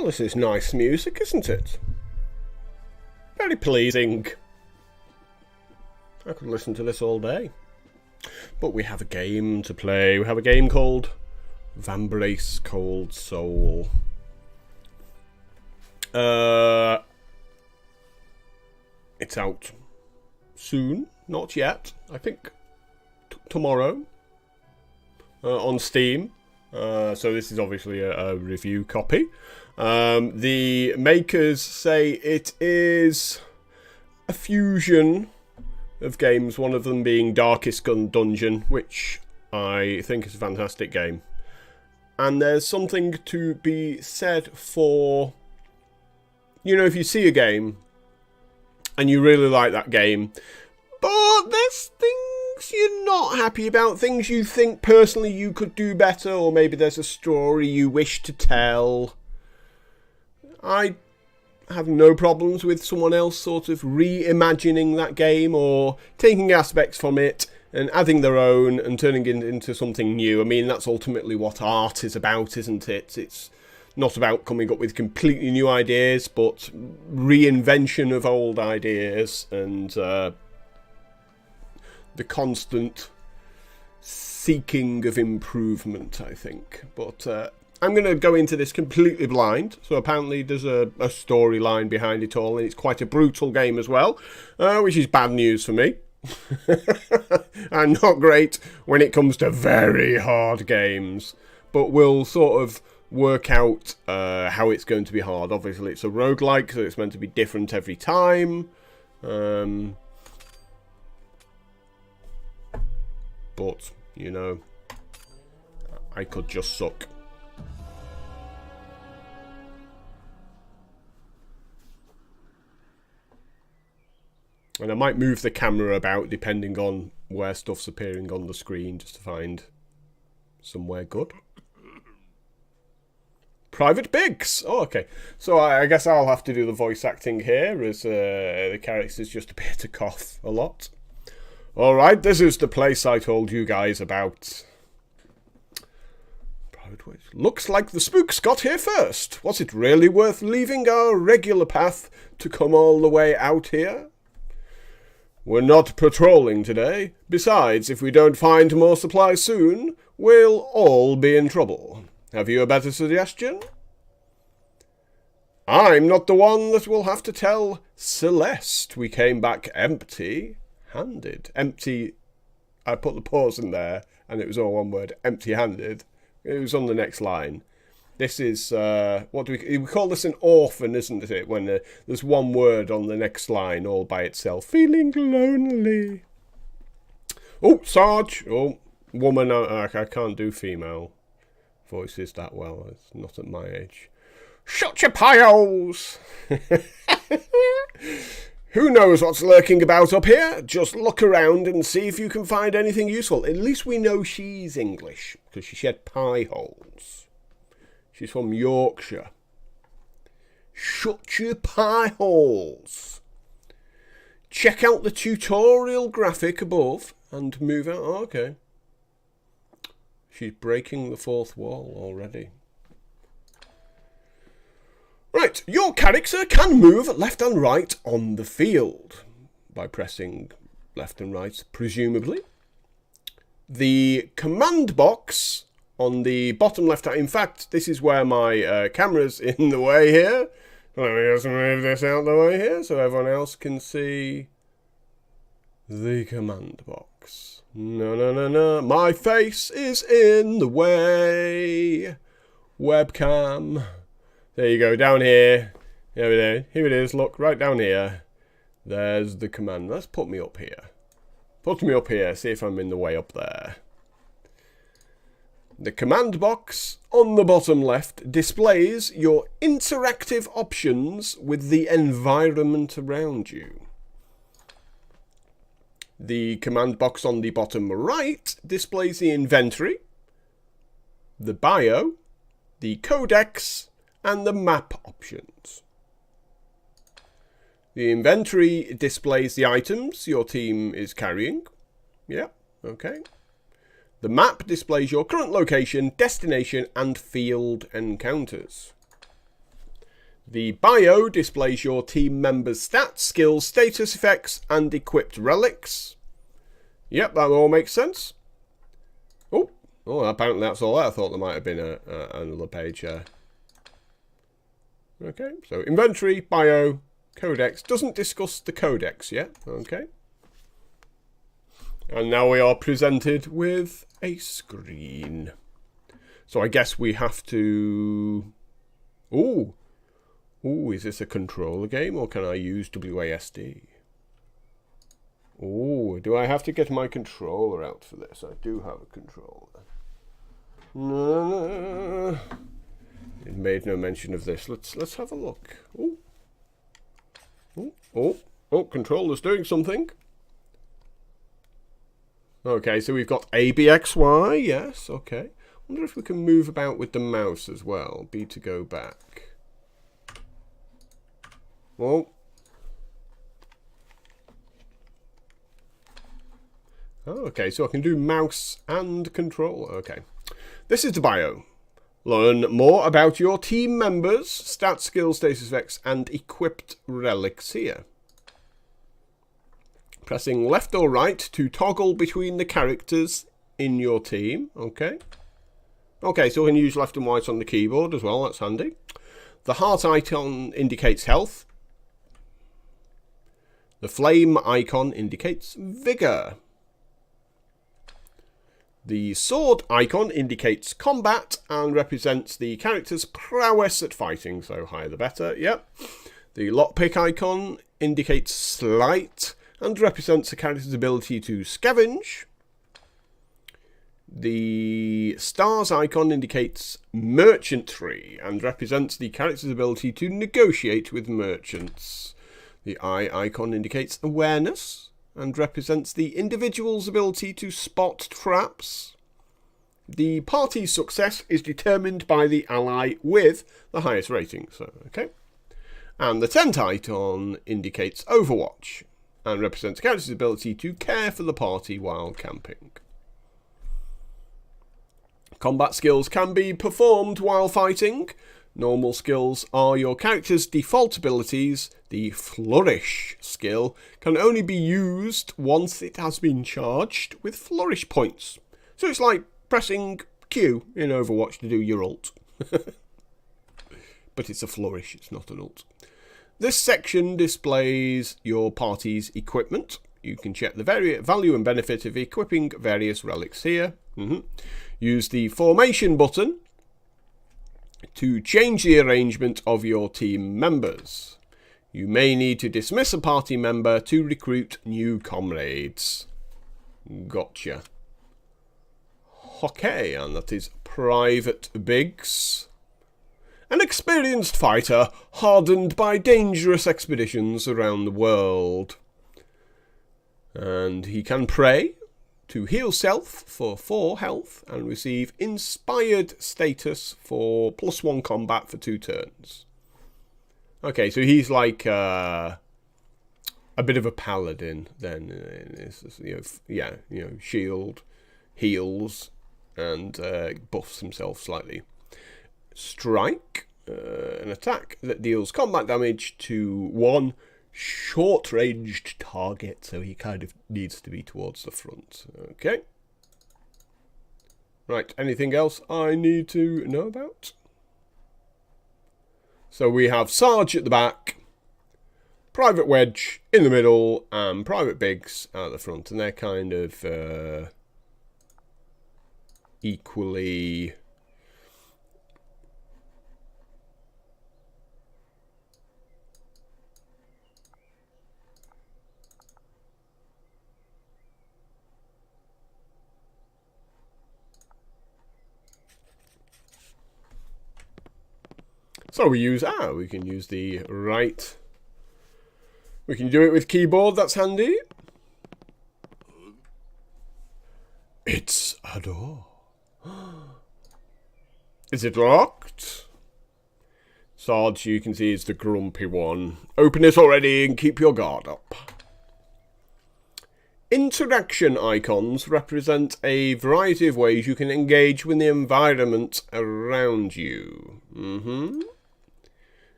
Well, this is nice music, isn't it? Very pleasing. I could listen to this all day. But we have a game to play. We have a game called Vambrace Cold Soul. It's out soon. Not yet. I think tomorrow. On Steam. So this is obviously a review copy. The makers say it is a fusion of games, one of them being Darkest Dungeon, which I think is a fantastic game. And there's something to be said for, you know, if you see a game and you really like that game, but there's things you're not happy about, things you think personally you could do better, or maybe there's a story you wish to tell. I have no problems with someone else sort of reimagining that game or taking aspects from it and adding their own and turning it into something new. I mean, that's ultimately what art is about, isn't it? It's not about coming up with completely new ideas, but reinvention of old ideas and the constant seeking of improvement, I think. But I'm going to go into this completely blind. So apparently there's a storyline behind it all, and it's quite a brutal game as well, which is bad news for me. And not great when it comes to very hard games. But we'll sort of work out how it's going to be hard. Obviously it's a roguelike, so it's meant to be different every time. But, you know, I could just suck. And I might move the camera about depending on where stuff's appearing on the screen, just to find somewhere good. Private Biggs! Oh, okay. So I guess I'll have to do the voice acting here, as the characters just appear to cough a lot. Alright, this is the place I told you guys about. Private Ways. Looks like the spooks got here first. Was it really worth leaving our regular path to come all the way out here? We're not patrolling today. Besides, if we don't find more supplies soon, we'll all be in trouble. Have you a better suggestion? I'm not the one that will have to tell Celeste we came back empty-handed. Empty, I put the pause in there, and it was all one word, empty-handed. It was on the next line. This is, what do we call this an orphan, isn't it? When there's one word on the next line all by itself. Feeling lonely. Oh, Sarge. Oh, woman. I can't do female voices that well. It's not at my age. Shut your pie holes. Who knows what's lurking about up here? Just look around and see if you can find anything useful. At least we know she's English, because she said pie holes. She's from Yorkshire. Shut your pie holes. Check out the tutorial graphic above and move out. Oh, okay. She's breaking the fourth wall already. Right, your character can move left and right on the field by pressing left and right, presumably. The command box on the bottom left hand. In fact, this is where my camera's in the way here. Let me just move this out the way here so everyone else can see the command box. No, no, no, no. My face is in the way. Webcam. There you go, down here. Here it is, look, right down here. There's the command. Let's put me up here. Put me up here, see if I'm in the way up there. The command box on the bottom left displays your interactive options with the environment around you. The command box on the bottom right displays the inventory, the bio, the codex, and the map options. The inventory displays the items your team is carrying. Yeah, okay. The map displays your current location, destination, and field encounters. The bio displays your team members' stats, skills, status effects, and equipped relics. Yep, that all makes sense. Oh, apparently that's all. I thought there might have been another page here. Okay, so inventory, bio, codex. Doesn't discuss the codex yet. Okay. And now we are presented with a screen. So I guess we have to... Ooh, is this a controller game or can I use WASD? Oh, do I have to get my controller out for this? I do have a controller. No. It made no mention of this. Let's have a look. Oh, controller's doing something. Okay, so we've got ABXY, yes, okay. I wonder if we can move about with the mouse as well. B to go back. Oh. Oh, okay, so I can do mouse and controller. Okay. This is the bio. Learn more about your team members, stats, skills, status effects, and equipped relics here. Pressing left or right to toggle between the characters in your team. Okay. Okay, so we can use left and right on the keyboard as well. That's handy. The heart icon indicates health. The flame icon indicates vigor. The sword icon indicates combat and represents the character's prowess at fighting, so higher the better, yep. The lockpick icon indicates sleight and represents the character's ability to scavenge. The stars icon indicates merchantry and represents the character's ability to negotiate with merchants. The eye icon indicates awareness and represents the individual's ability to spot traps. The party's success is determined by the ally with the highest rating. So, okay. And the tent icon indicates Overwatch and represents the character's ability to care for the party while camping. Combat skills can be performed while fighting. Normal skills are your character's default abilities. The Flourish skill can only be used once it has been charged with Flourish points. So it's like pressing Q in Overwatch to do your ult. But it's a Flourish, it's not an ult. This section displays your party's equipment. You can check the value and benefit of equipping various relics here. Use the formation button to change the arrangement of your team members. You may need to dismiss a party member to recruit new comrades. Gotcha. Okay, and that is Private Biggs. An experienced fighter hardened by dangerous expeditions around the world. And he can pray to heal self for 4 health and receive inspired status for +1 combat for 2 turns. Okay, so he's like a bit of a paladin then. Shield, heals, and buffs himself slightly. Strike, an attack that deals combat damage to 1 short-ranged target, so he kind of needs to be towards the front. Okay. Right, anything else I need to know about? So we have Sarge at the back, Private Wedge in the middle, and Private Biggs at the front, and they're kind of equally... So we can use the right. We can do it with keyboard, that's handy. It's a door. Is it locked? Sarge, you can see, is the grumpy one. Open it already and keep your guard up. Interaction icons represent a variety of ways you can engage with the environment around you.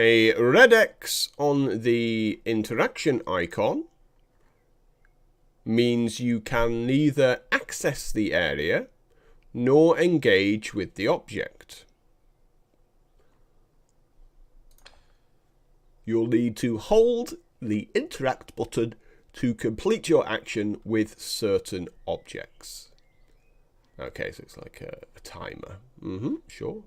A red X on the interaction icon means you can neither access the area nor engage with the object. You'll need to hold the interact button to complete your action with certain objects. Okay, so it's like a timer. Sure.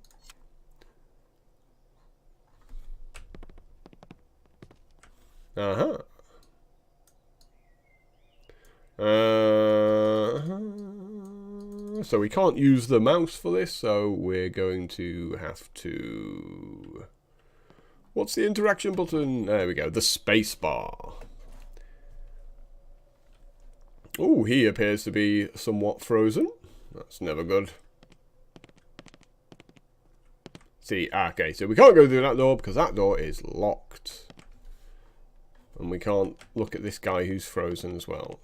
So we can't use the mouse for this, so we're going to have to... What's the interaction button? There we go, the space bar. Oh, he appears to be somewhat frozen. That's never good. See, okay, so we can't go through that door because that door is locked. And we can't look at this guy who's frozen as well.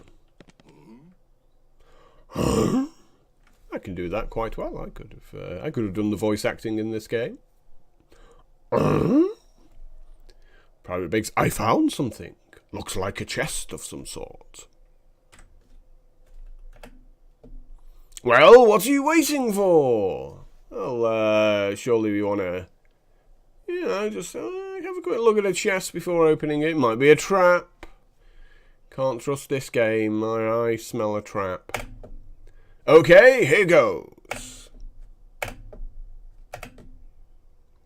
I can do that quite well. I could have done the voice acting in this game. Private Biggs, I found something. Looks like a chest of some sort. Well, what are you waiting for? Well, surely we want to, you know, just have a quick look at a chest before opening it. Might be a trap. Can't trust this game. I smell a trap. Okay, here goes.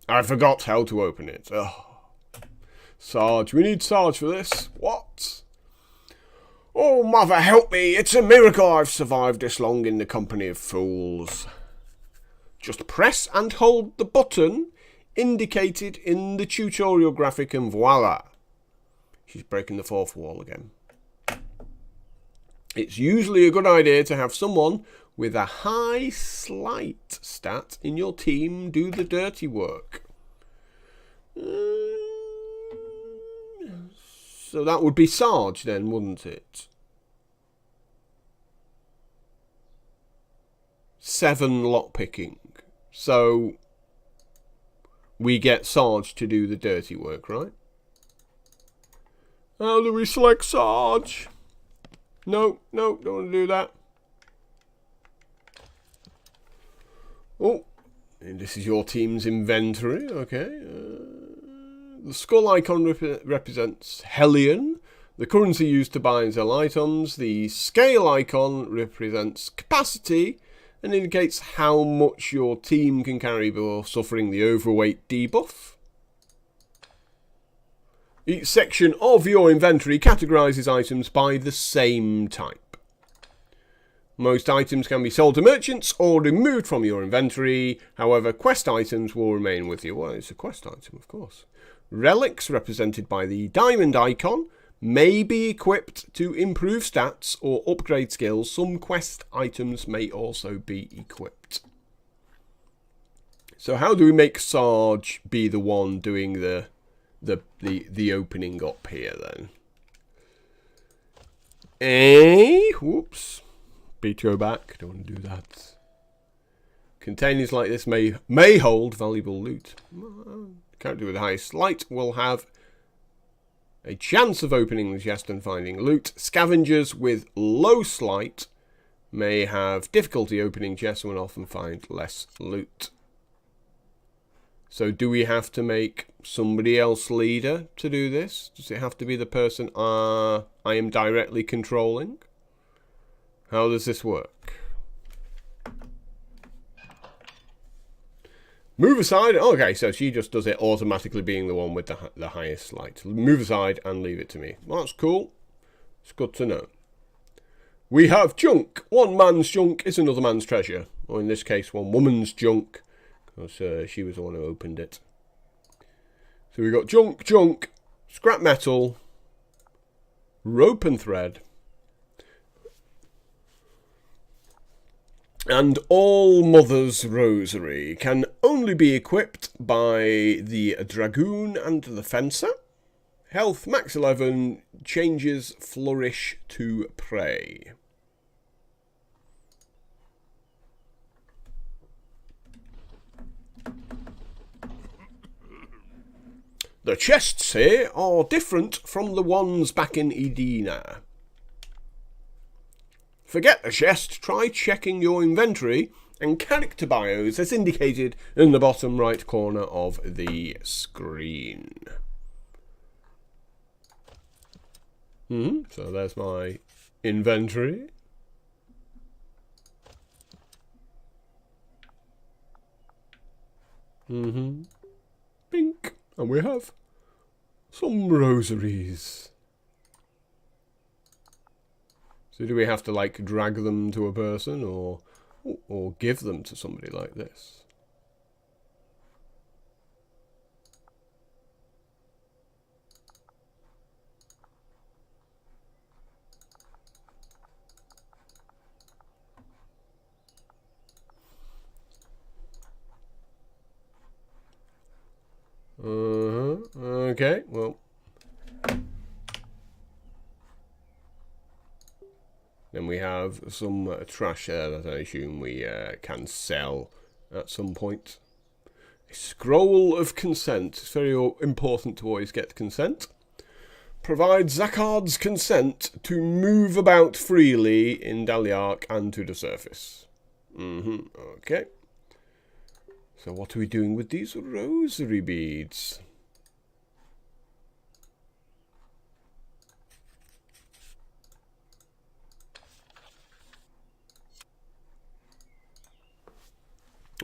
I forgot how to open it. Oh. Sarge, we need Sarge for this. What? Oh, mother help me. It's a miracle I've survived this long in the company of fools. Just press and hold the button indicated in the tutorial graphic and voila. She's breaking the fourth wall again. It's usually a good idea to have someone with a high sleight stat in your team do the dirty work. So that would be Sarge then, wouldn't it? 7 lockpicking. So we get Sarge to do the dirty work, right? How do we select Sarge? No, don't want to do that. Oh, and this is your team's inventory, okay. The skull icon represents Hellion, the currency used to buy and sell items. The scale icon represents capacity and indicates how much your team can carry before suffering the overweight debuff. Each section of your inventory categorizes items by the same type. Most items can be sold to merchants or removed from your inventory. However, quest items will remain with you. Well, it's a quest item, of course. Relics, represented by the diamond icon, may be equipped to improve stats or upgrade skills. Some quest items may also be equipped. So how do we make Sarge be the one doing the opening up here then? Whoops. BTO back. Don't want to do that. Containers like this may hold valuable loot. Character with the highest sleight will have a chance of opening the chest and finding loot. Scavengers with low sleight may have difficulty opening chests and will often find less loot. So do we have to make somebody else leader to do this? Does it have to be the person I am directly controlling? How does this work? Move aside. Okay, so she just does it automatically being the one with the highest sleight. Move aside and leave it to me. Well, that's cool. It's good to know. We have junk. One man's junk is another man's treasure. Or in this case, one woman's junk. Because she was the one who opened it. So we got junk, scrap metal, rope and thread. And All Mother's Rosary can only be equipped by the Dragoon and the Fencer. Health max 11, changes flourish to prey. The chests here are different from the ones back in Edina. Forget the chest, try checking your inventory and character bios as indicated in the bottom right corner of the screen. So there's my inventory. Pink. And we have some rosaries. So do we have to like drag them to a person or give them to somebody like this? Okay, well. Then we have some trash there that I assume we can sell at some point. A scroll of consent. It's very important to always get consent. Provide Zakard's consent to move about freely in Daliark and to the surface. Okay. So what are we doing with these rosary beads?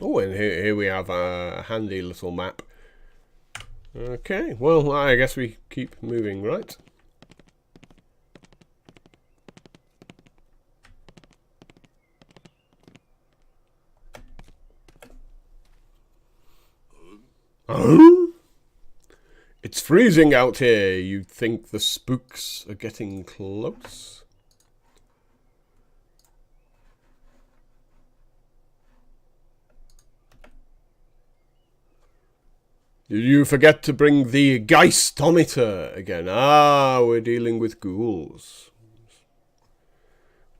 Oh, and here we have a handy little map. Okay, well, I guess we keep moving, right? Oh? It's freezing out here. You think the spooks are getting close? Did you forget to bring the Geistometer again? Ah, we're dealing with ghouls.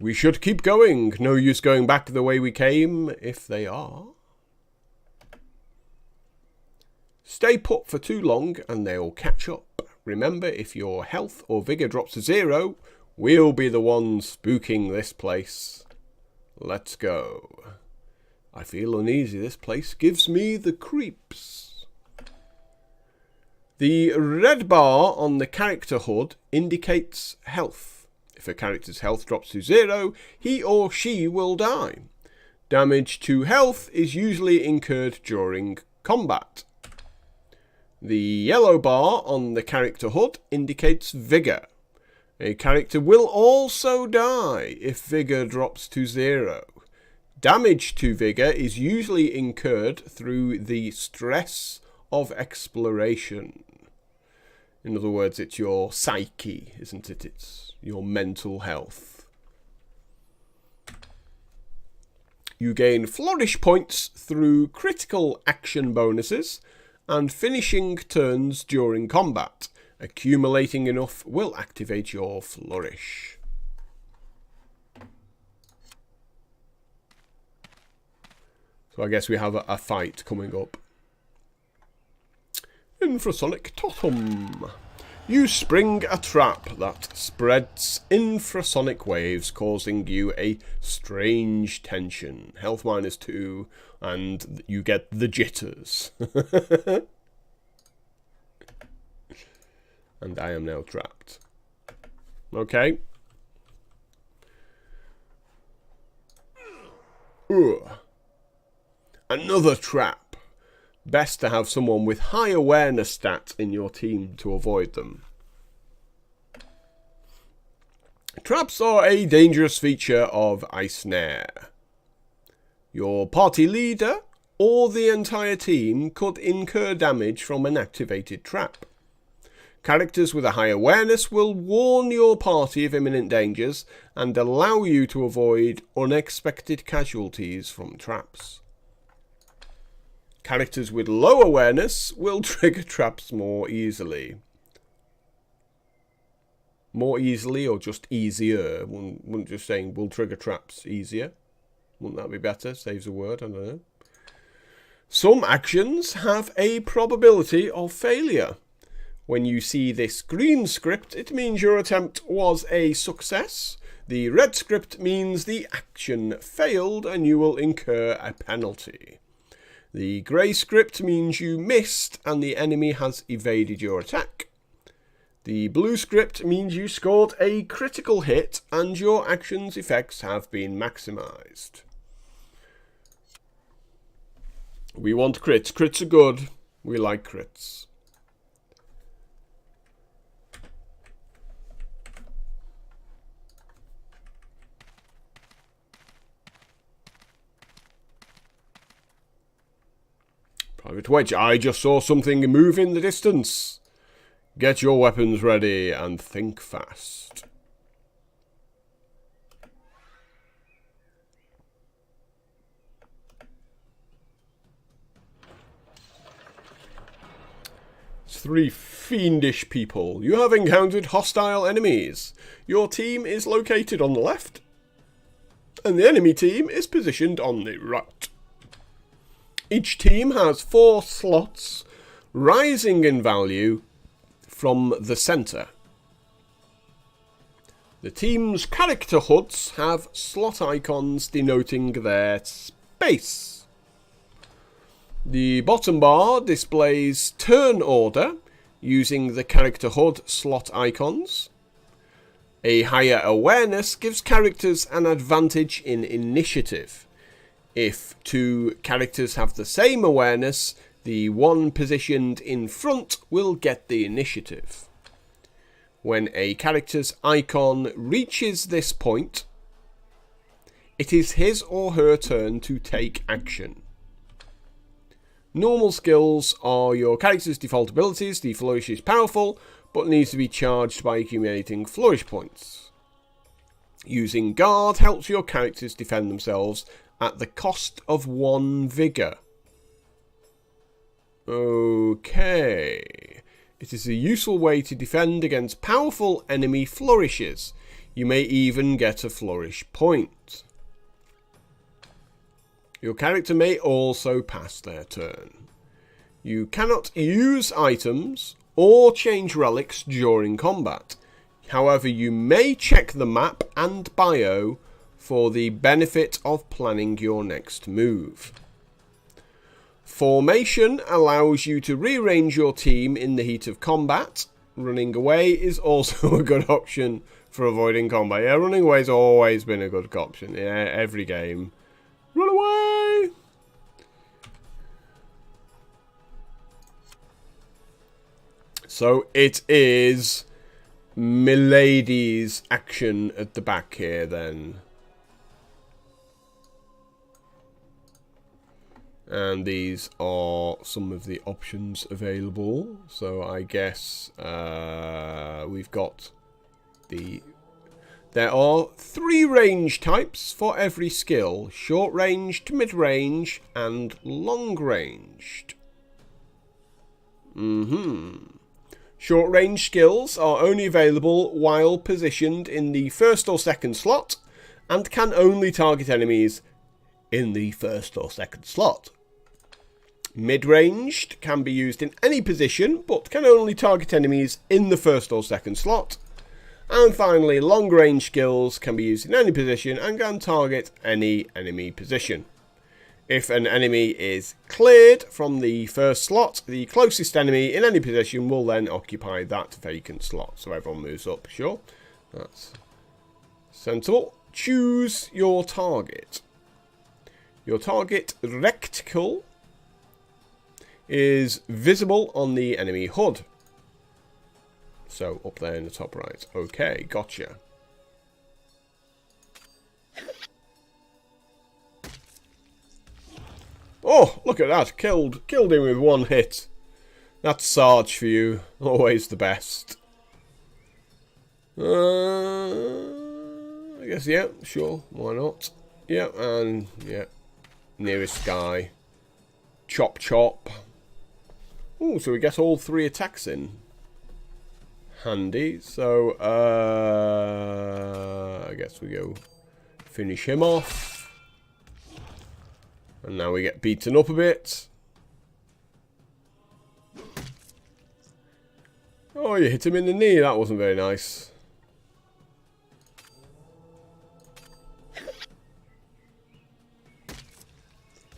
We should keep going. No use going back the way we came, if they are. Stay put for too long and they'll catch up. Remember, if your health or vigor drops to 0, we'll be the ones spooking this place. Let's go. I feel uneasy. This place gives me the creeps. The red bar on the character HUD indicates health. If a character's health drops to 0, he or she will die. Damage to health is usually incurred during combat. The yellow bar on the character HUD indicates vigor. A character will also die if vigor drops to 0. Damage to vigor is usually incurred through the stress of exploration. In other words, it's your psyche, isn't it? It's your mental health. You gain flourish points through critical action bonuses and finishing turns during combat. Accumulating enough will activate your flourish. So I guess we have a fight coming up. Infrasonic Totem. You spring a trap that spreads infrasonic waves, causing you a strange tension. Health -2, and you get the jitters. And I am now trapped. Okay. Ugh. Another trap. Best to have someone with high awareness stats in your team to avoid them. Traps are a dangerous feature of Icesnare. Your party leader or the entire team could incur damage from an activated trap. Characters with a high awareness will warn your party of imminent dangers and allow you to avoid unexpected casualties from traps. Characters with low awareness will trigger traps more easily. More easily or just easier? Wouldn't just saying will trigger traps easier? Wouldn't that be better? Saves a word, I don't know. Some actions have a probability of failure. When you see this green script, it means your attempt was a success. The red script means the action failed and you will incur a penalty. The grey script means you missed and the enemy has evaded your attack. The blue script means you scored a critical hit and your action's effects have been maximised. We want crits. Crits are good. We like crits. Private Wedge, I just saw something move in the distance. Get your weapons ready and think fast. It's 3 fiendish people. You have encountered hostile enemies. Your team is located on the left, and the enemy team is positioned on the right. Each team has 4 slots, rising in value from the centre. The team's character HUDs have slot icons denoting their space. The bottom bar displays turn order using the character HUD slot icons. A higher awareness gives characters an advantage in initiative. If 2 characters have the same awareness, the one positioned in front will get the initiative. When a character's icon reaches this point, it is his or her turn to take action. Normal skills are your character's default abilities. The flourish is powerful, but needs to be charged by accumulating flourish points. Using guard helps your characters defend themselves at the cost of 1 vigour. Okay. It is a useful way to defend against powerful enemy flourishes. You may even get a flourish point. Your character may also pass their turn. You cannot use items or change relics during combat. However, you may check the map and bio for the benefit of planning your next move. Formation allows you to rearrange your team in the heat of combat. Running away is also a good option for avoiding combat. Yeah, running away has always been a good option in every game. Run away! So it is Milady's action at the back here then. And these are some of the options available. So I guess we've got the... There are 3 range types for every skill. Short-ranged, mid-range, and long-ranged. Short-range skills are only available while positioned in the first or second slot, and can only target enemies in the first or second slot. Mid-ranged can be used in any position, but can only target enemies in the first or second slot. And finally, long-range skills can be used in any position and can target any enemy position. If an enemy is cleared from the first slot, the closest enemy in any position will then occupy that vacant slot. So everyone moves up, sure. That's sensible. Choose your target. Your target reticle is visible on the enemy HUD. So up there in the top right. Okay, gotcha. Oh, look at that. Killed him with 1 hit. That's Sarge for you. Always the best. I guess, yeah, sure. Why not? Yeah, and, yeah. Nearest guy. Chop, chop. Oh, so we get all 3 attacks in. Handy. So, I guess we go finish him off. And now we get beaten up a bit. Oh, you hit him in the knee. That wasn't very nice.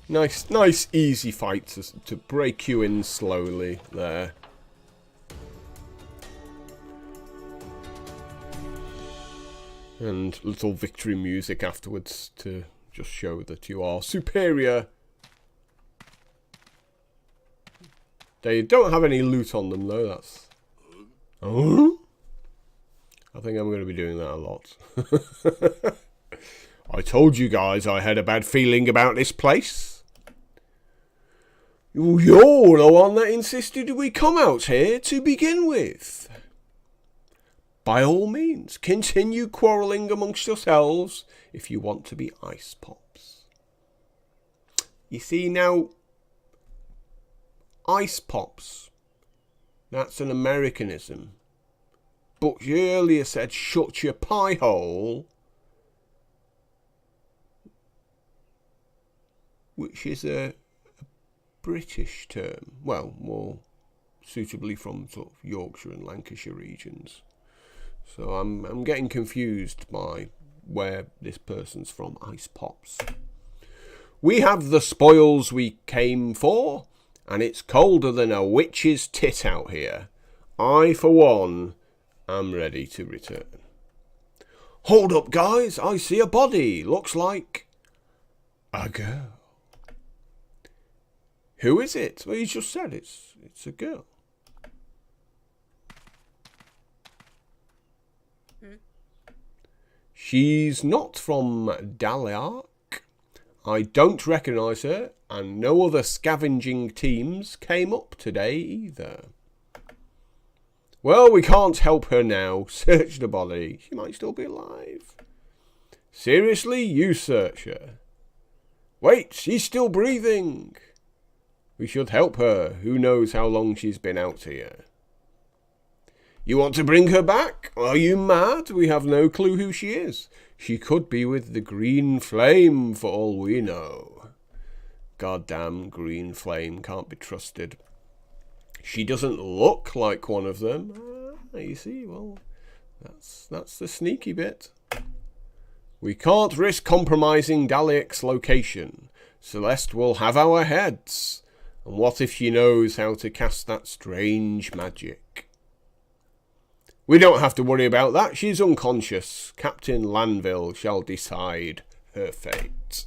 Nice, easy fight to break you in slowly there. And little victory music afterwards to just show that you are superior. They don't have any loot on them though, that's... Oh? I think I'm going to be doing that a lot. I told you guys I had a bad feeling about this place. You're the one that insisted we come out here to begin with. By all means, continue quarrelling amongst yourselves if you want to be ice pops. You see now, ice pops, that's an Americanism. But you earlier said shut your pie hole, which is a British term, well, more suitably from sort of Yorkshire and Lancashire regions. So I'm getting confused by where this person's from, ice pops. We have the spoils we came for, and it's colder than a witch's tit out here. I, for one, am ready to return. Hold up, guys, I see a body. Looks like a girl. Who is it? Well, you just said it's a girl. She's not from Daliark. I don't recognise her, and no other scavenging teams came up today either. Well, we can't help her now. Search the body. She might still be alive. Seriously, you search her. Wait, she's still breathing. We should help her. Who knows how long she's been out here. You want to bring her back? Are you mad? We have no clue who she is. She could be with the Green Flame for all we know. Goddamn Green Flame can't be trusted. She doesn't look like one of them. You see, well, that's the sneaky bit. We can't risk compromising Daliak's location. Celeste will have our heads. And what if she knows how to cast that strange magic? We don't have to worry about that. She's unconscious. Captain Lanville shall decide her fate.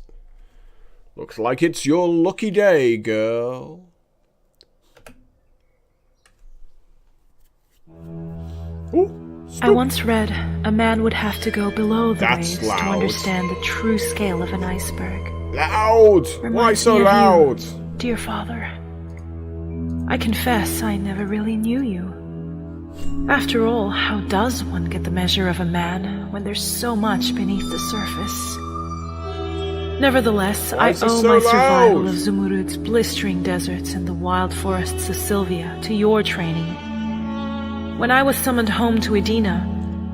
Looks like it's your lucky day, girl. Ooh, I once read a man would have to go below the waves to loud. Understand the true scale of an iceberg. Loud! Why so loud? Dear father, I confess I never really knew you. After all, how does one get the measure of a man when there's so much beneath the surface? Nevertheless, I owe my survival of Zumurud's blistering deserts and the wild forests of Sylvia to your training. When I was summoned home to Edina,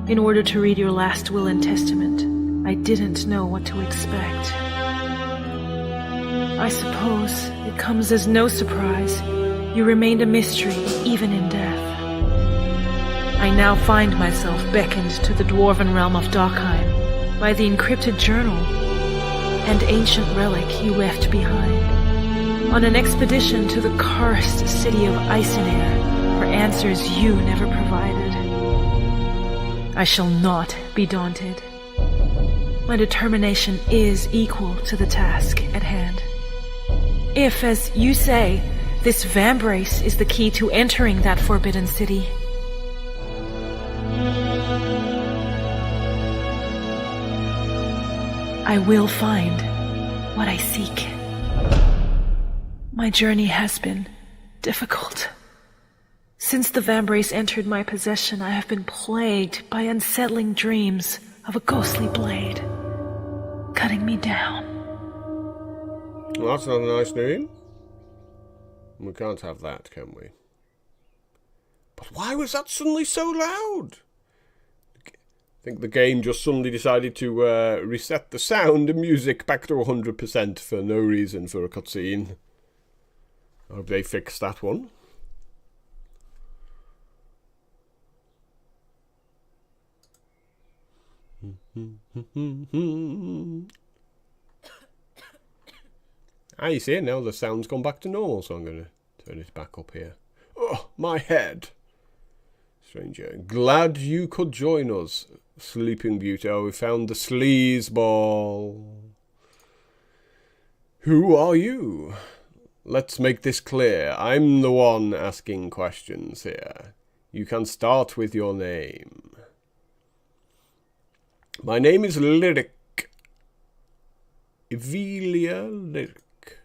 in order to read your last will and testament, I didn't know what to expect. I suppose it comes as no surprise you remained a mystery even in death. I now find myself beckoned to the dwarven realm of Dockheim by the encrypted journal and ancient relic you left behind, on an expedition to the cursed city of Eisenair for answers you never provided. I shall not be daunted. My determination is equal to the task at hand. If, as you say, this Vambrace is the key to entering that forbidden city, I will find what I seek. My journey has been difficult. Since the Vambrace entered my possession, I have been plagued by unsettling dreams of a ghostly blade cutting me down. Well, that's not a nice dream. We can't have that, can we? But why was that suddenly so loud? I think the game just suddenly decided to reset the sound and music back to 100% for no reason for a cutscene. I hope they fixed that one. Ah, you see, now the sound's gone back to normal, so I'm going to turn it back up here. Oh, my head. Stranger, glad you could join us, Sleeping Beauty. Oh, we found the sleaze ball. Who are you? Let's make this clear. I'm the one asking questions here. You can start with your name. My name is Lyric. Evelia Lyric.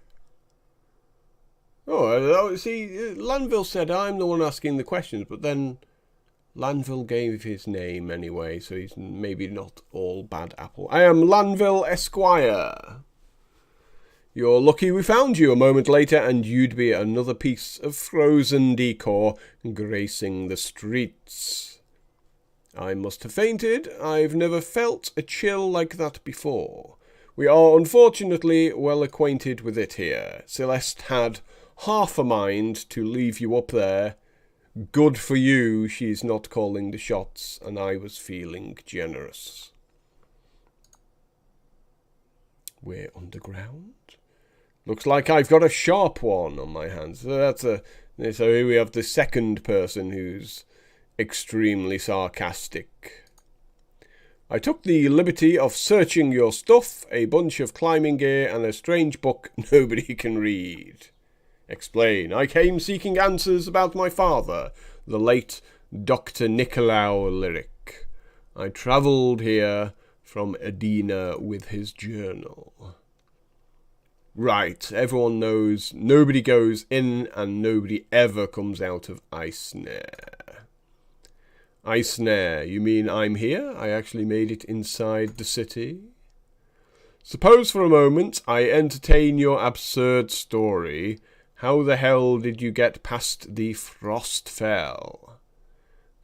Oh, see, Lanville said I'm the one asking the questions, but then Lanville gave his name anyway, so he's maybe not all bad apple. I am Lanville Esquire. You're lucky we found you a moment later, and you'd be another piece of frozen decor gracing the streets. I must have fainted. I've never felt a chill like that before. We are unfortunately well acquainted with it here. Celeste had half a mind to leave you up there. Good for you, she's not calling the shots, and I was feeling generous. We're underground? Looks like I've got a sharp one on my hands. So here we have the second person who's extremely sarcastic. I took the liberty of searching your stuff, a bunch of climbing gear, and a strange book nobody can read. Explain. I came seeking answers about my father, the late Dr. Nicolau Lyric. I travelled here from Edina with his journal. Right, everyone knows nobody goes in and nobody ever comes out of Icesnare. Icesnare, you mean I'm here? I actually made it inside the city? Suppose for a moment I entertain your absurd story. How the hell did you get past the Frostfell?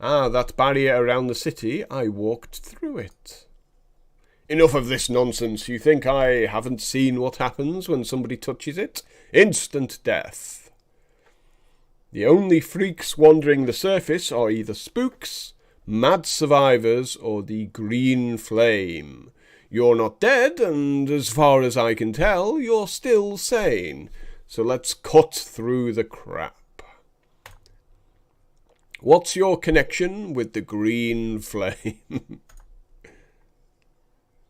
Ah, that barrier around the city, I walked through it. Enough of this nonsense. You think I haven't seen what happens when somebody touches it? Instant death. The only freaks wandering the surface are either spooks, mad survivors, or the green flame. You're not dead, and as far as I can tell, you're still sane. So let's cut through the crap. What's your connection with the green flame?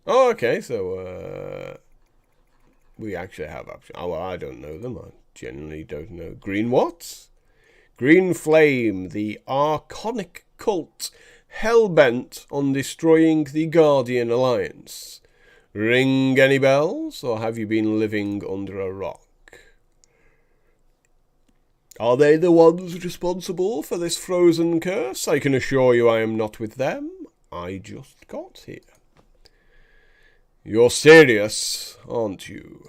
Oh, okay, so, we actually have options. Oh, well, I don't know them. I genuinely don't know. Green what? Green Flame, the archonic cult hell-bent on destroying the Guardian Alliance. Ring any bells, or have you been living under a rock? Are they the ones responsible for this frozen curse? I can assure you I am not with them. I just got here. You're serious, aren't you?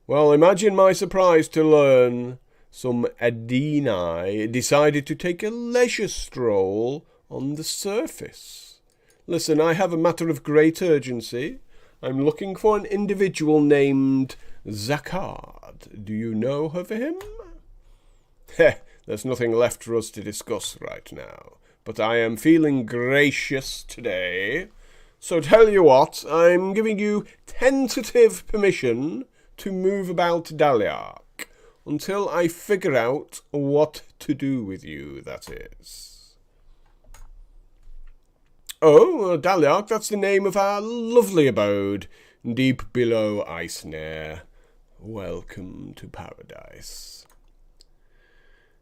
Well, imagine my surprise to learn some Adini decided to take a leisure stroll on the surface. Listen, I have a matter of great urgency. I'm looking for an individual named Zakard. Do you know of him? Heh, there's nothing left for us to discuss right now. But I am feeling gracious today. So tell you what, I'm giving you tentative permission to move about Daliark until I figure out what to do with you, that is. Oh, Daliark, that's the name of our lovely abode, deep below Icesnare. Welcome to paradise.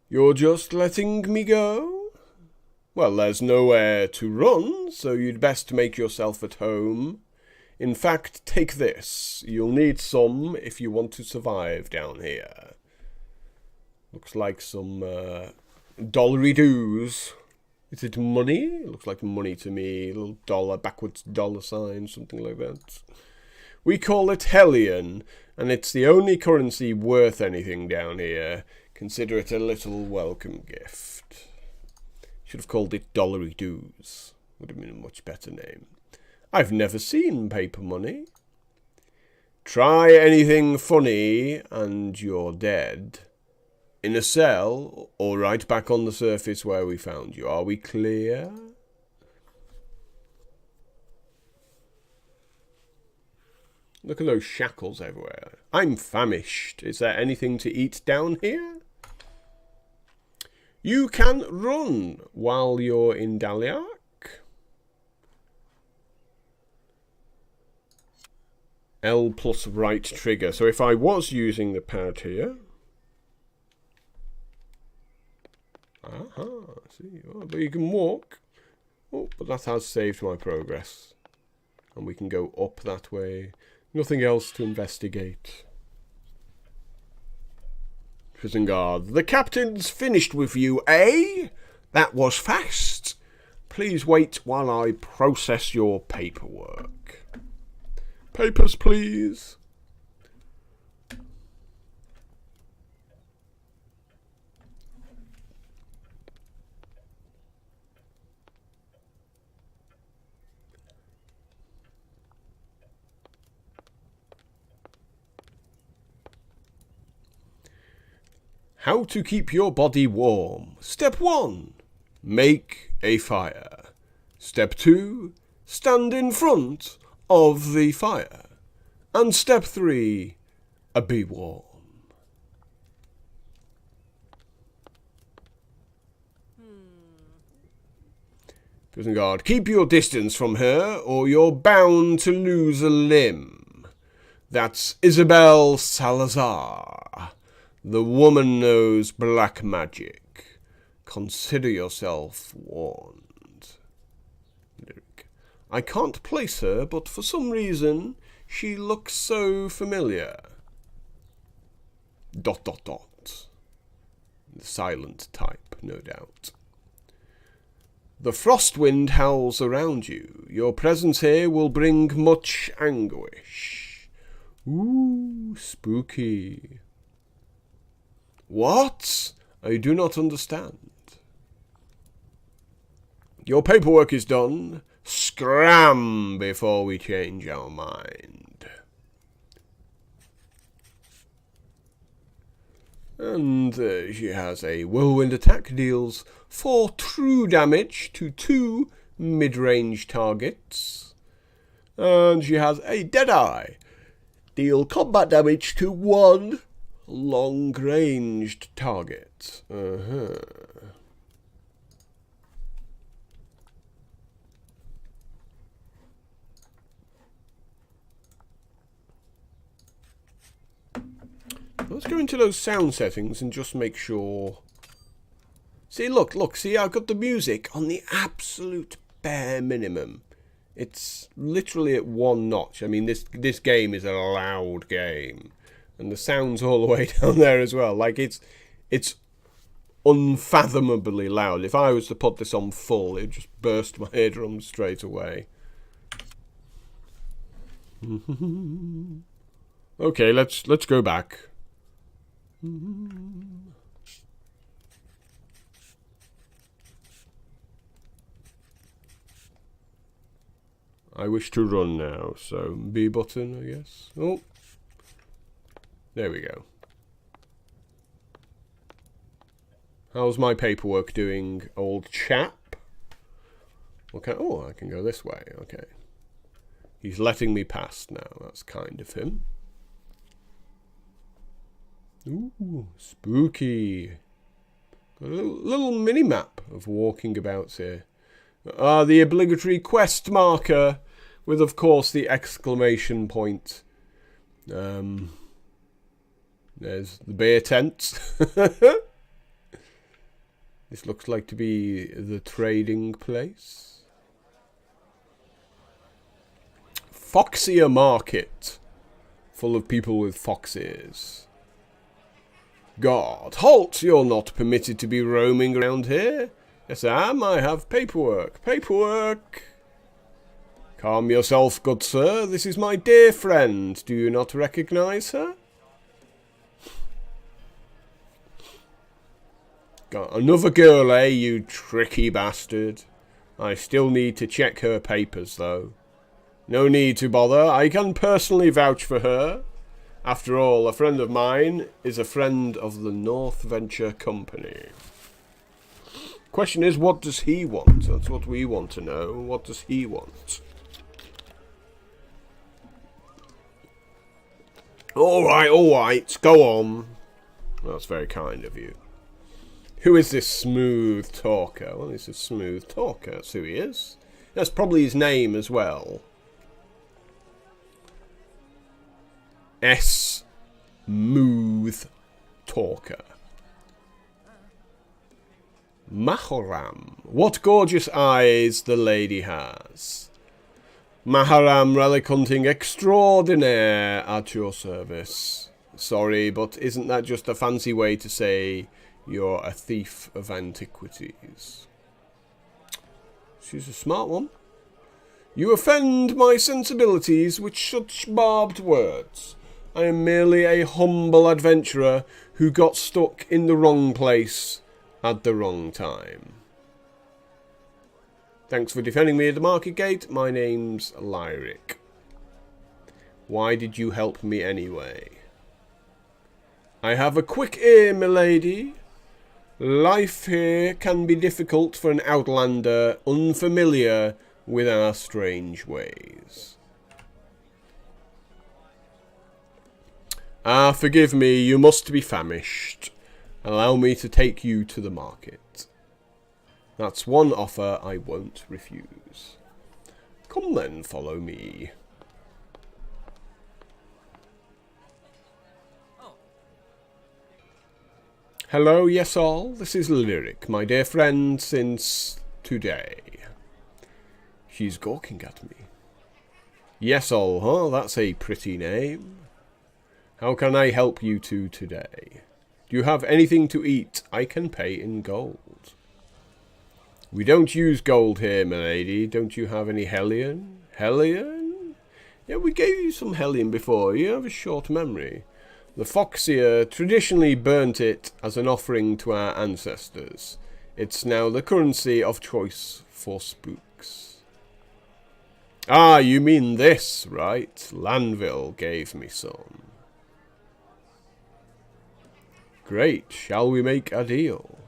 You're just letting me go? Well, there's nowhere to run, so you'd best make yourself at home. In fact, take this. You'll need some if you want to survive down here. Looks like some dollary-doos. Is it money? It looks like money to me. A little dollar, backwards dollar sign, something like that. We call it Hellion, and it's the only currency worth anything down here. Consider it a little welcome gift. Should have called it Dollary Doos. Would have been a much better name. I've never seen paper money. Try anything funny and you're dead. In a cell or right back on the surface where we found you. Are we clear? Look at those shackles everywhere. I'm famished. Is there anything to eat down here? You can run while you're in Daliak. L plus right trigger. So if I was using the pad here. Aha, see. Oh, but you can walk. Oh, but that has saved my progress. And we can go up that way. Nothing else to investigate. Prison guard. The captain's finished with you, eh? That was fast. Please wait while I process your paperwork. Papers, please. How to keep your body warm. Step 1. Make a fire. Step 2. Stand in front of the fire. And step 3. Be warm. Prison guard. Keep your distance from her or you're bound to lose a limb. That's Isabel Salazar. The woman knows black magic. Consider yourself warned. Lyric. I can't place her, but for some reason, she looks so familiar. ... The silent type, no doubt. The frost wind howls around you. Your presence here will bring much anguish. Ooh, spooky. What? I do not understand. Your paperwork is done. Scram before we change our mind. And she has a whirlwind attack, deals 4 true damage to 2 mid-range targets. And she has a Deadeye, deal combat damage to 1 long-ranged target. Let's go into those sound settings and just make sure. See, look, see, I've got the music on the absolute bare minimum. It's literally at 1 notch. I mean, this game is a loud game. And the sound's all the way down there as well. Like, it's unfathomably loud. If I was to put this on full, it'd just burst my eardrums straight away. Okay, let's go back. I wish to run now, so B button, I guess. Oh. There we go. How's my paperwork doing, old chap? Okay. Oh, I can go this way. Okay. He's letting me pass now. That's kind of him. Ooh, spooky. Got a little mini-map of walking abouts here. The obligatory quest marker with, of course, the exclamation point. There's the beer tent. This looks like to be the trading place. Foxier Market. Full of people with fox ears. Guard, halt! You're not permitted to be roaming around here. Yes, I am. I have paperwork. Paperwork! Calm yourself, good sir. This is my dear friend. Do you not recognize her? Got another girl, eh, you tricky bastard? I still need to check her papers, though. No need to bother. I can personally vouch for her. After all, a friend of mine is a friend of the North Venture Company. Question is, what does he want? That's what we want to know. What does he want? Alright, go on. That's very kind of you. Who is this smooth talker? Well, he's a smooth talker, that's who he is. That's probably his name as well. Smooth talker. Mahoram. What gorgeous eyes the lady has. Maharam relic hunting extraordinaire at your service. Sorry, but isn't that just a fancy way to say you're a thief of antiquities? She's a smart one. You offend my sensibilities with such barbed words. I am merely a humble adventurer who got stuck in the wrong place at the wrong time. Thanks for defending me at the market gate. My name's Lyric. Why did you help me anyway? I have a quick ear, milady. Life here can be difficult for an outlander unfamiliar with our strange ways. Ah, forgive me, you must be famished. Allow me to take you to the market. That's one offer I won't refuse. Come then, follow me. Hello, yes all. This is Lyric, my dear friend since today. She's gawking at me. Yes all, huh? That's a pretty name. How can I help you two today? Do you have anything to eat? I can pay in gold. We don't use gold here, milady. Don't you have any Hellion? Hellion? Yeah, we gave you some Hellion before. You have a short memory. The Foxier traditionally burnt it as an offering to our ancestors. It's now the currency of choice for spooks. Ah, you mean this, right? Lanville gave me some. Great, shall we make a deal?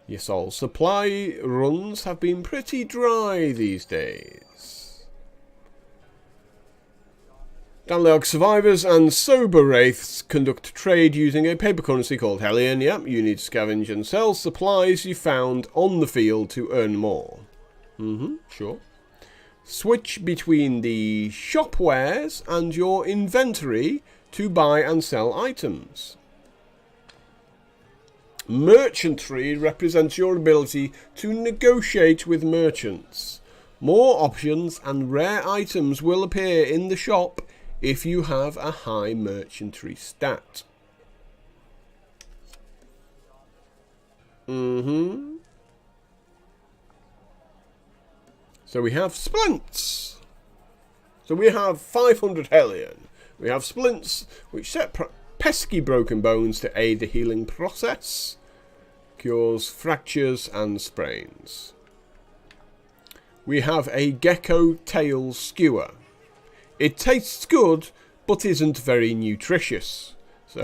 Yes, all supply runs have been pretty dry these days. Danleog survivors and sober wraiths conduct trade using a paper currency called Hellion. Yep, you need to scavenge and sell supplies you found on the field to earn more. Sure. Switch between the shop wares and your inventory to buy and sell items. Merchantry represents your ability to negotiate with merchants. More options and rare items will appear in the shop if you have a high merchantry stat. So we have splints. So we have 500 Hellion. We have splints, which set pesky broken bones to aid the healing process. Cures fractures and sprains. We have a gecko tail skewer. It tastes good, but isn't very nutritious. So,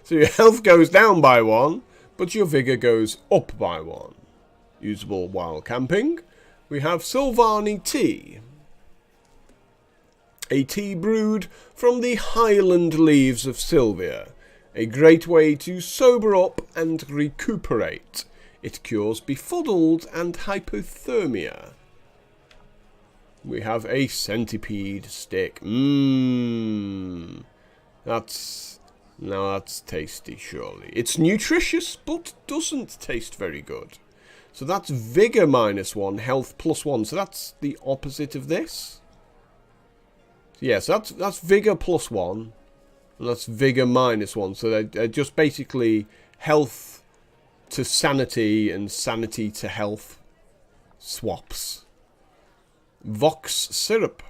so your health goes down by 1, but your vigour goes up by 1. Usable while camping. We have Sylvani tea. A tea brewed from the highland leaves of Sylvia. A great way to sober up and recuperate. It cures befuddled and hypothermia. We have a centipede stick. That's tasty, surely. It's nutritious, but doesn't taste very good. So that's Vigour -1, Health +1. So that's the opposite of this. Yes, that's Vigour +1, and that's Vigour -1. So they're just basically health to sanity and sanity to health swaps. Vox syrup.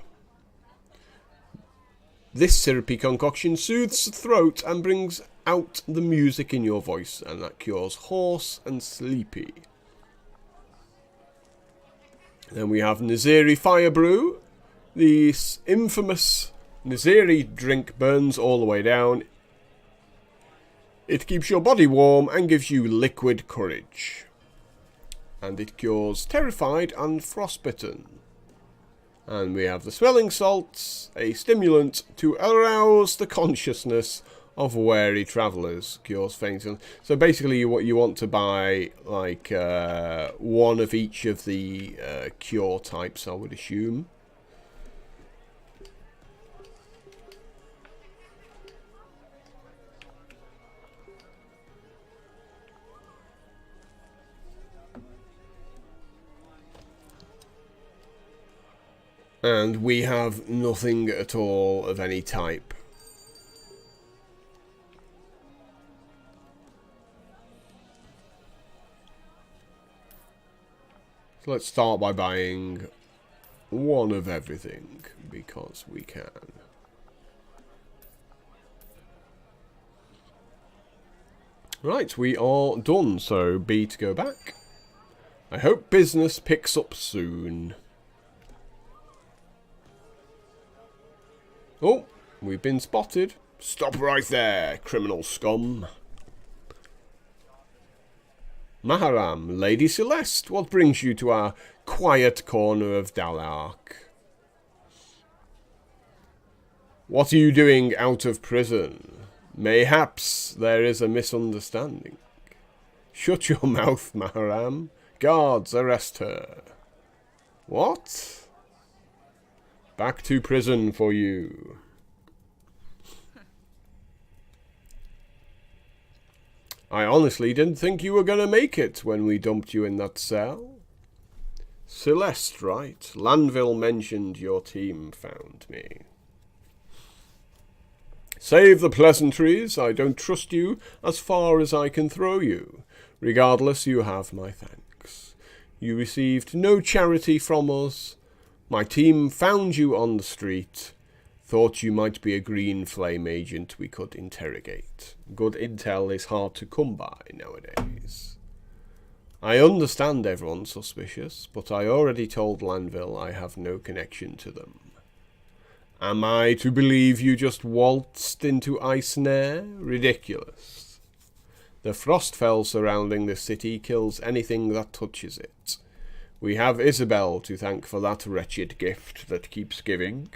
This syrupy concoction soothes the throat and brings out the music in your voice, and that cures hoarse and sleepy. Then we have Naziri Fire Brew. The infamous Naziri drink burns all the way down. It keeps your body warm and gives you liquid courage. And it cures terrified and frostbitten. And we have the smelling salts, a stimulant to arouse the consciousness of wary travellers, cures fainting. So basically you want to buy like one of each of the cure types, I would assume. And we have nothing at all of any type. So let's start by buying one of everything, because we can. Right, we are done, so B to go back. I hope business picks up soon. Oh, we've been spotted. Stop right there, criminal scum. Maharam, Lady Celeste, what brings you to our quiet corner of Dalark? What are you doing out of prison? Mayhaps there is a misunderstanding. Shut your mouth, Maharam. Guards, arrest her. What? Back to prison for you. I honestly didn't think you were going to make it when we dumped you in that cell. Celeste, right? Lanville mentioned your team found me. Save the pleasantries. I don't trust you as far as I can throw you. Regardless, you have my thanks. You received no charity from us. My team found you on the street. Thought you might be a green flame agent we could interrogate. Good intel is hard to come by nowadays. I understand everyone's suspicious, but I already told Lanville I have no connection to them. Am I to believe you just waltzed into Icesnare? Ridiculous. The frostfell surrounding the city kills anything that touches it. We have Isabel to thank for that wretched gift that keeps giving.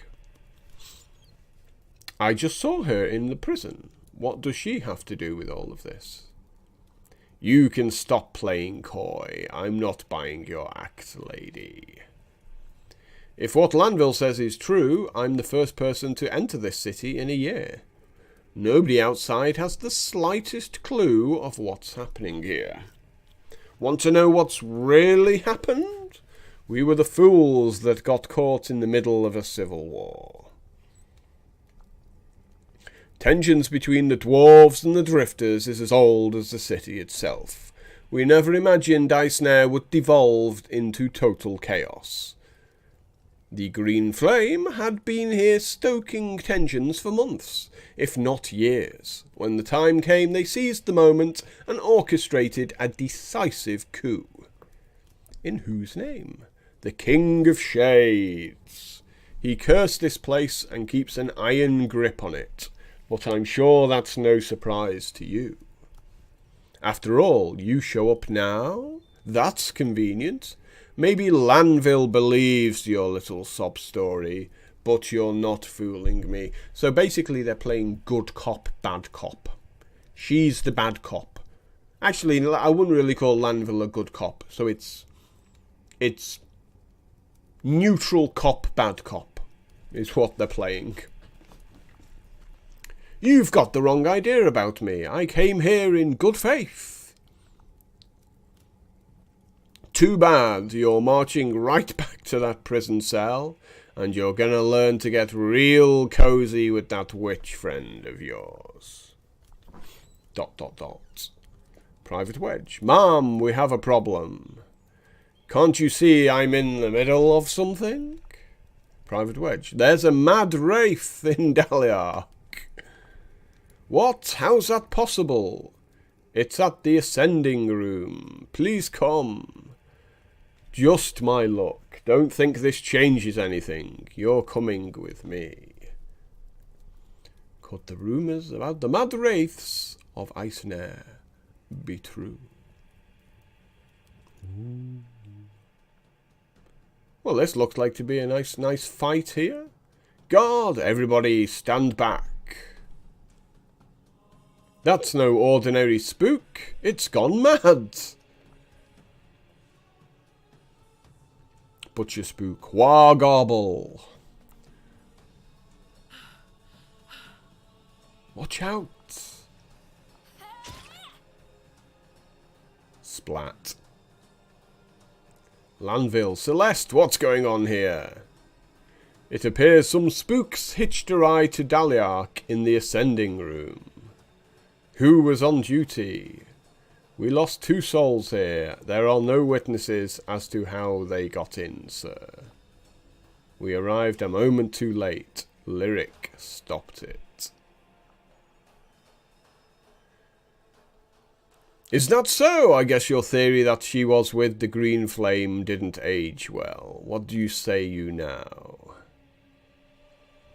I just saw her in the prison. What does she have to do with all of this? You can stop playing coy. I'm not buying your act, lady. If what Lanville says is true, I'm the first person to enter this city in a year. Nobody outside has the slightest clue of what's happening here. Want to know what's really happened? We were the fools that got caught in the middle of a civil war. Tensions between the dwarves and the drifters is as old as the city itself. We never imagined Icesnare would devolve into total chaos. The Green Flame had been here stoking tensions for months, if not years. When the time came, they seized the moment and orchestrated a decisive coup. In whose name? The King of Shades. He cursed this place and keeps an iron grip on it, but I'm sure that's no surprise to you. After all, you show up now? That's convenient. Maybe Lanville believes your little sob story, but you're not fooling me. So basically they're playing good cop, bad cop. She's the bad cop. Actually, I wouldn't really call Lanville a good cop. So it's neutral cop, bad cop is what they're playing. You've got the wrong idea about me. I came here in good faith. Too bad, you're marching right back to that prison cell, and you're gonna learn to get real cozy with that witch friend of yours. ... Private Wedge. Ma'am, we have a problem. Can't you see I'm in the middle of something? Private Wedge. There's a mad wraith in Dalark. What? How's that possible? It's at the ascending room. Please come. Just my luck. Don't think this changes anything. You're coming with me. Could the rumours about the mad wraiths of Icesnare be true? Well, this looks like to be a nice fight here. Guard, everybody stand back. That's no ordinary spook. It's gone mad. Butcher spook. Wah gobble. Watch out. Splat. Lanville. Celeste, what's going on here? It appears some spooks hitched a ride to Daliark in the ascending room. Who was on duty? We lost 2 souls here. There are no witnesses as to how they got in, sir. We arrived a moment too late. Lyric stopped it. Is that so? I guess your theory that she was with the Green Flame didn't age well. What do you say you now?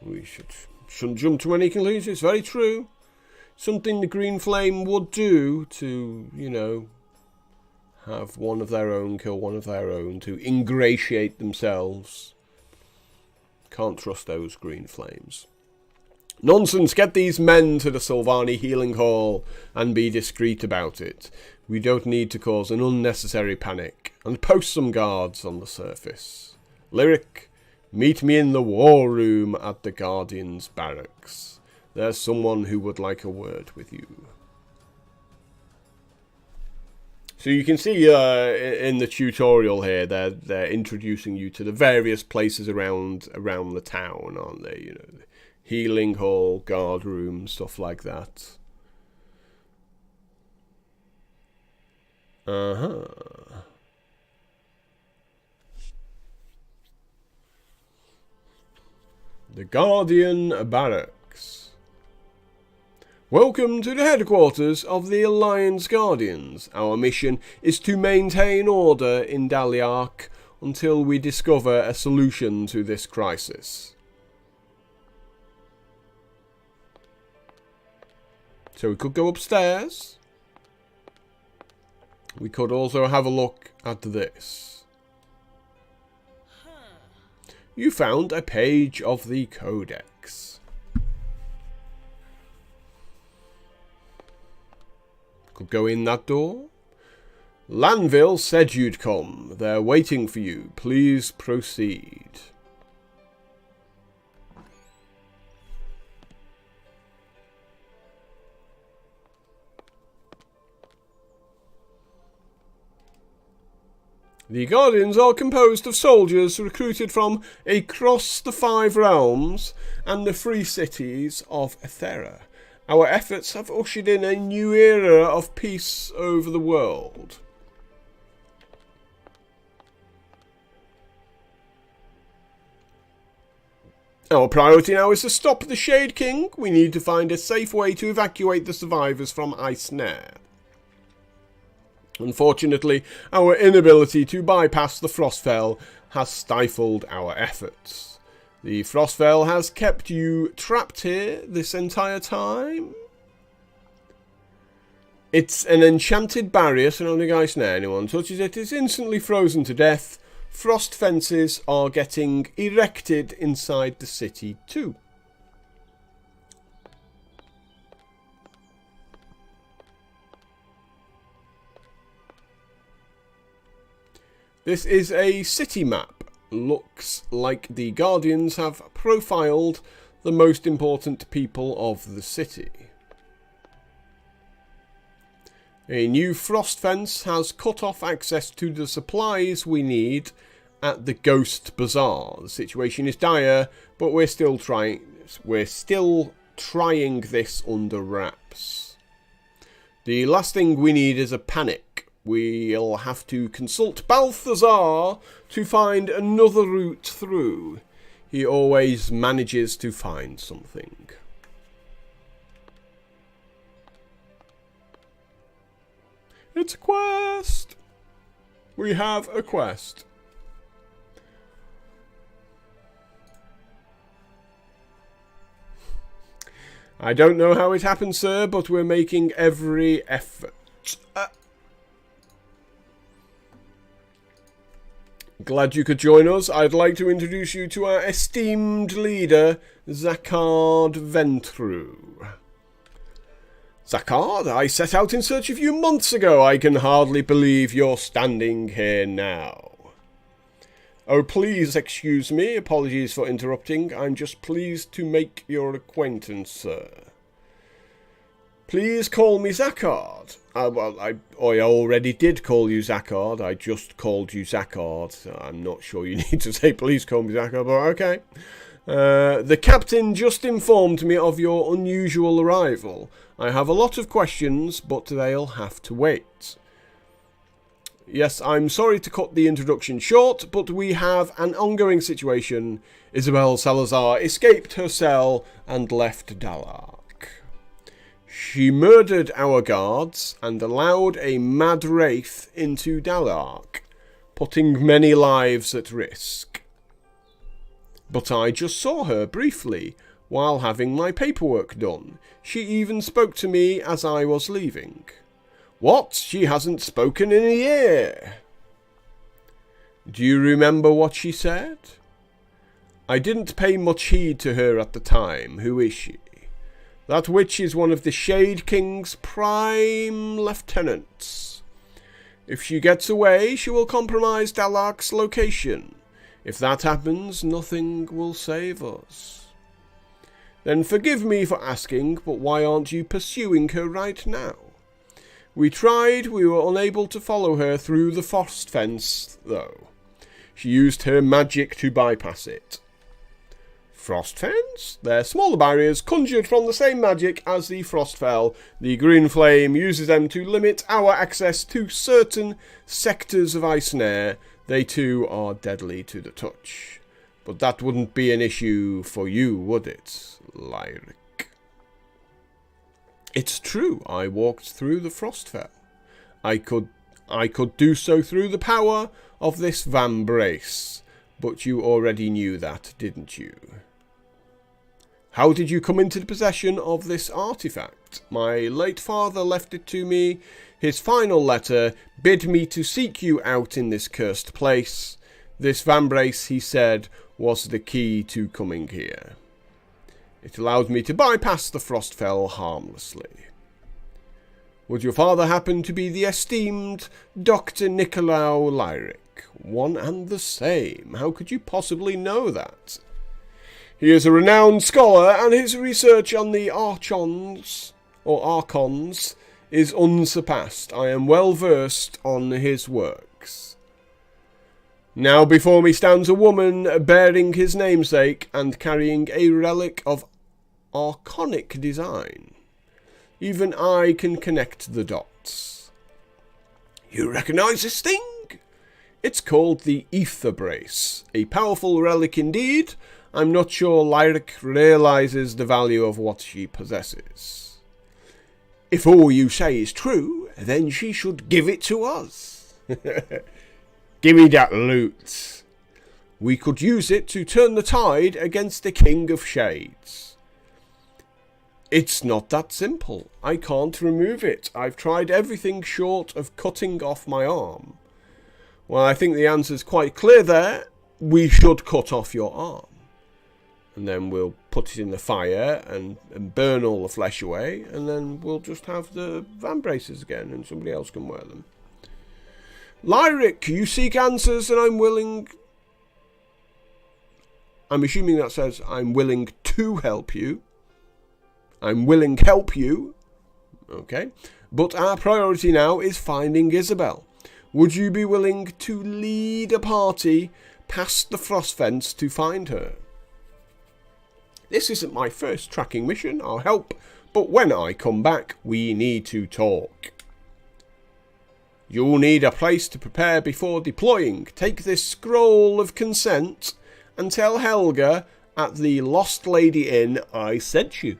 We shouldn't jump to any conclusions. It's very true. Something the Green Flame would do to, you know, have one of their own kill one of their own, to ingratiate themselves. Can't trust those Green Flames. Nonsense, get these men to the Sylvani Healing Hall and be discreet about it. We don't need to cause an unnecessary panic. And post some guards on the surface. Lyric, meet me in the war room at the Guardian's barracks. There's someone who would like a word with you. So you can see in the tutorial here, they're introducing you to the various places around the town, aren't they? You know, the healing hall, guard room, stuff like that. The Guardian Barracks. Welcome to the headquarters of the Alliance Guardians. Our mission is to maintain order in Daliark until we discover a solution to this crisis. So we could go upstairs. We could also have a look at this. You found a page of the Codex. Could go in that door. Lanville said you'd come. They're waiting for you. Please proceed. The Guardians are composed of soldiers recruited from across the 5 realms and the free cities of Ethera. Our efforts have ushered in a new era of peace over the world. Our priority now is to stop the Shade King. We need to find a safe way to evacuate the survivors from Icesnare. Unfortunately, our inability to bypass the Frostfell has stifled our efforts. The Frostfell has kept you trapped here this entire time. It's an enchanted barrier surrounding Icesnare. Anyone touches it is instantly frozen to death. Frost fences are getting erected inside the city too. This is a city map. Looks like the Guardians have profiled the most important people of the city. A new frost fence has cut off access to the supplies we need at the Ghost Bazaar. The situation is dire, but we're still trying this under wraps. The last thing we need is a panic. We'll have to consult Balthazar to find another route through. He always manages to find something. It's a quest! We have a quest. I don't know how it happened, sir, but we're making every effort. Glad you could join us. I'd like to introduce you to our esteemed leader, Zakhard Ventru. Zakhard, I set out in search of you months ago. I can hardly believe you're standing here now. Oh, please excuse me. Apologies for interrupting. I'm just pleased to make your acquaintance, sir. Please call me Zakhard. Well, I already did call you Zakhard. I just called you Zakhard. So I'm not sure you need to say please call me Zakhard, but okay. The captain just informed me of your unusual arrival. I have a lot of questions, but they'll have to wait. Yes, I'm sorry to cut the introduction short, but we have an ongoing situation. Isabel Salazar escaped her cell and left Dalark. She murdered our guards and allowed a mad wraith into Dalark, putting many lives at risk. But I just saw her briefly while having my paperwork done. She even spoke to me as I was leaving. What? She hasn't spoken in a year. Do you remember what she said? I didn't pay much heed to her at the time. Who is she? That witch is one of the Shade King's prime lieutenants. If she gets away, she will compromise Dalark's location. If that happens, nothing will save us. Then forgive me for asking, but why aren't you pursuing her right now? We tried, we were unable to follow her through the frost fence, though. She used her magic to bypass it. Frost fence? They're smaller barriers conjured from the same magic as the Frostfell. The green flame uses them to limit our access to certain sectors of Ice and Air. They too are deadly to the touch. But that wouldn't be an issue for you, would it, Lyric? It's true, I walked through the Frostfell. I could do so through the power of this Vambrace. But you already knew that, didn't you? How did you come into the possession of this artifact? My late father left it to me. His final letter bid me to seek you out in this cursed place. This Vambrace, he said, was the key to coming here. It allowed me to bypass the Frostfell harmlessly. Would your father happen to be the esteemed Dr. Nicolau Lyric? One and the same. How could you possibly know that? He is a renowned scholar, and his research on the Archons is unsurpassed. I am well versed on his works. Now before me stands a woman bearing his namesake and carrying a relic of archonic design. Even I can connect the dots. You recognize this thing? It's called the Ether Brace, a powerful relic indeed. I'm not sure Lyric realizes the value of what she possesses. If all you say is true, then she should give it to us. Give me that loot. We could use it to turn the tide against the King of Shades. It's not that simple. I can't remove it. I've tried everything short of cutting off my arm. Well, I think the answer's quite clear there. We should cut off your arm. And then we'll put it in the fire and burn all the flesh away. And then we'll just have the Vambraces again and somebody else can wear them. Lyric, you seek answers and I'm willing... I'm assuming that says I'm willing to help you. I'm willing to help you. Okay. But our priority now is finding Isabel. Would you be willing to lead a party past the frost fence to find her? This isn't my first tracking mission, I'll help, but when I come back, we need to talk. You'll need a place to prepare before deploying. Take this scroll of consent and tell Helga at the Lost Lady Inn I sent you.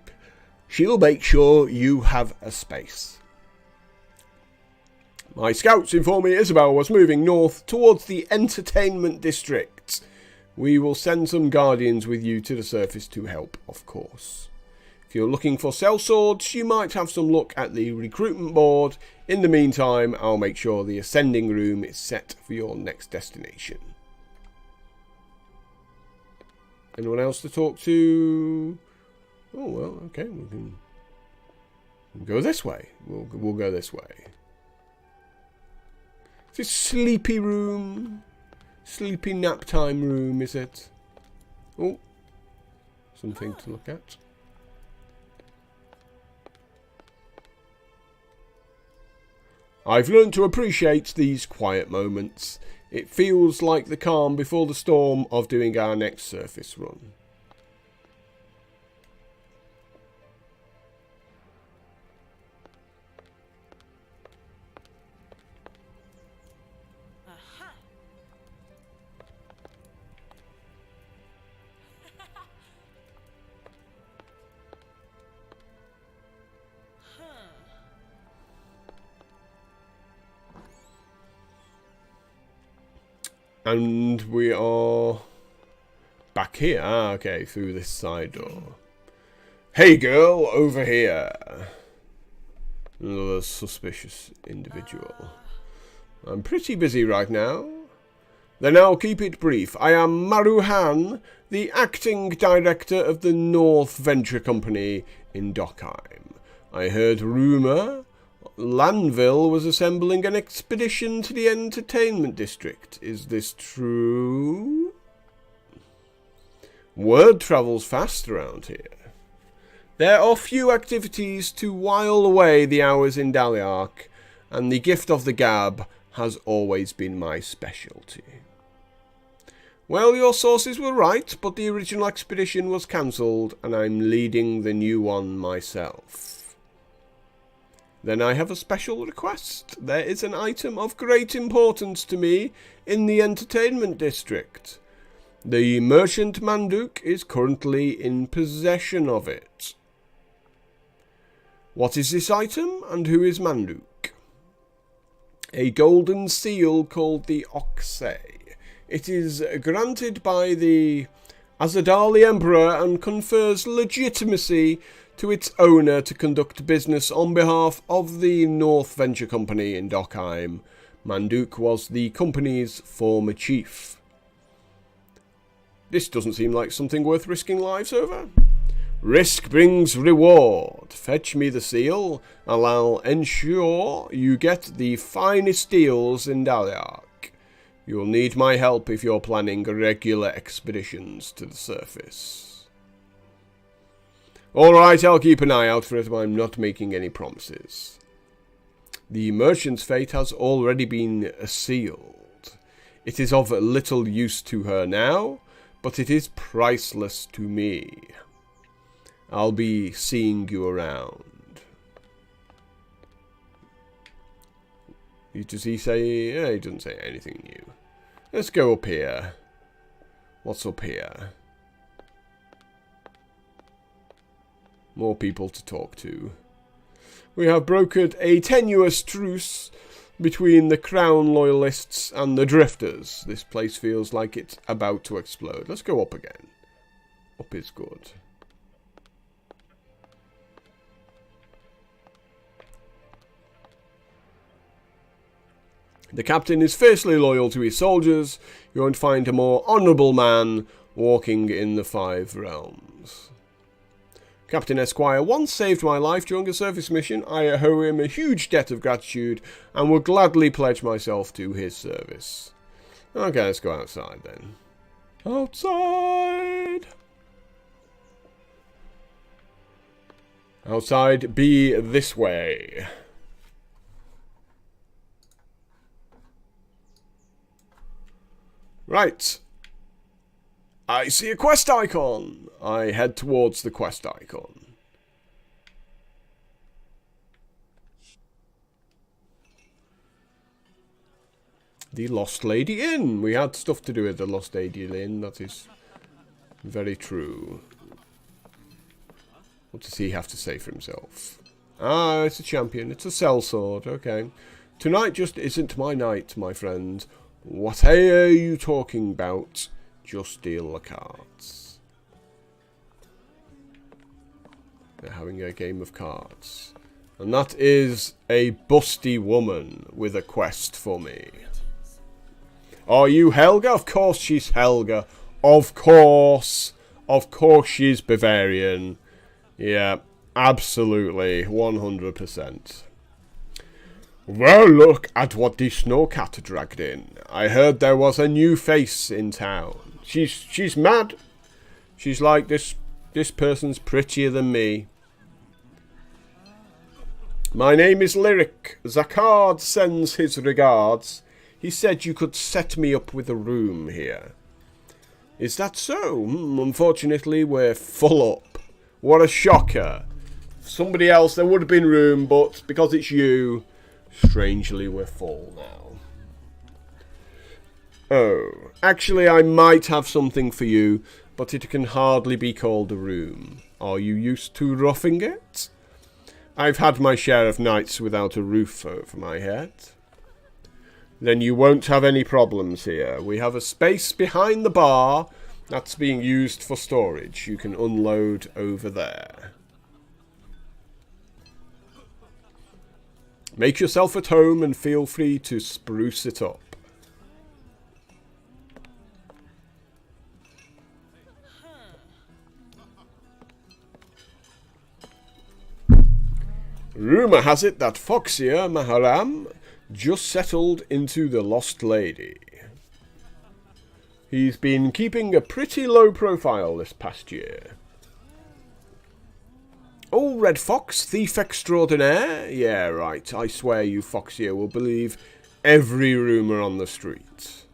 She'll make sure you have a space. My scouts inform me Isabel was moving north towards the entertainment district. We will send some guardians with you to the surface to help, of course. If you're looking for sellswords, you might have some look at the recruitment board. In the meantime, I'll make sure the ascending room is set for your next destination. Anyone else to talk to? Oh, well, okay. We can go this way. We'll go this way. Is this sleepy room? Sleepy nap time room, is it? Oh, something to look at. I've learned to appreciate these quiet moments. It feels like the calm before the storm of doing our next surface run. And we are back here. Ah, okay, through this side door. Hey girl, over here. Another suspicious individual. I'm pretty busy right now. Then I'll keep it brief. I am Maruhan, the acting director of the North Venture Company in Dockheim. I heard rumour Lanville was assembling an expedition to the entertainment district. Is this true? Word travels fast around here. There are few activities to while away the hours in Daliark, and the gift of the gab has always been my specialty. Well, your sources were right, but the original expedition was cancelled, and I'm leading the new one myself. Then I have a special request. There is an item of great importance to me in the entertainment district. The merchant Manduk is currently in possession of it. What is this item, and who is Manduk? A golden seal called the Oxay. It is granted by the Azadali Emperor and confers legitimacy to its owner to conduct business on behalf of the North Venture Company in Dockheim. Manduk was the company's former chief. This doesn't seem like something worth risking lives over. Risk brings reward. Fetch me the seal, and I'll ensure you get the finest deals in Daliark. You'll need my help if you're planning regular expeditions to the surface. Alright, I'll keep an eye out for it, but I'm not making any promises. The merchant's fate has already been sealed. It is of little use to her now, but it is priceless to me. I'll be seeing you around. Does he say... Yeah, he doesn't say anything new. Let's go up here. What's up here? More people to talk to. We have brokered a tenuous truce between the Crown Loyalists and the Drifters. This place feels like it's about to explode. Let's go up again. Up is good. The captain is fiercely loyal to his soldiers. You won't find a more honourable man walking in the Five Realms. Captain Esquire once saved my life during a service mission. I owe him a huge debt of gratitude and would gladly pledge myself to his service. Okay, let's go outside then. Outside! Outside be this way. Right. I see a quest icon. I head towards the quest icon. The Lost Lady Inn. We had stuff to do with the Lost Lady Inn. That is very true. What does he have to say for himself? Ah, it's a champion. It's a sellsword. Okay. Tonight just isn't my night, my friend. What are you talking about? Just deal the cards. They're having a game of cards. And that is a busty woman with a quest for me. Are you Helga? Of course she's Helga. Of course. Of course she's Bavarian. Yeah, absolutely. 100%. Well, look at what the snowcat dragged in. I heard there was a new face in town. She's mad. She's like, this person's prettier than me. My name is Lyric. Zacard sends his regards. He said you could set me up with a room here. Is that so? Unfortunately, we're full up. What a shocker. Somebody else, there would have been room, but because it's you, strangely, we're full now. Oh, actually, I might have something for you, but it can hardly be called a room. Are you used to roughing it? I've had my share of nights without a roof over my head. Then you won't have any problems here. We have a space behind the bar that's being used for storage. You can unload over there. Make yourself at home and feel free to spruce it up. Rumour has it that Foxia Maharam just settled into the Lost Lady. He's been keeping a pretty low profile this past year. Oh, Red Fox, thief extraordinaire? Yeah, right. I swear you Foxia will believe every rumour on the street.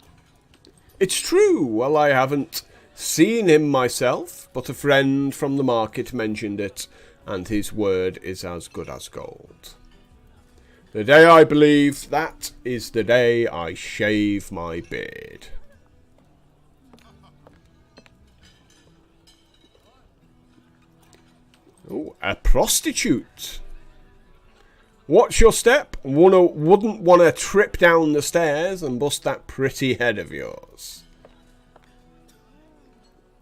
It's true. Well, I haven't seen him myself, but a friend from the market mentioned it, and his word is as good as gold. The day I believe, that is the day I shave my beard. Oh, a prostitute. Watch your step. Wouldn't want to trip down the stairs and bust that pretty head of yours.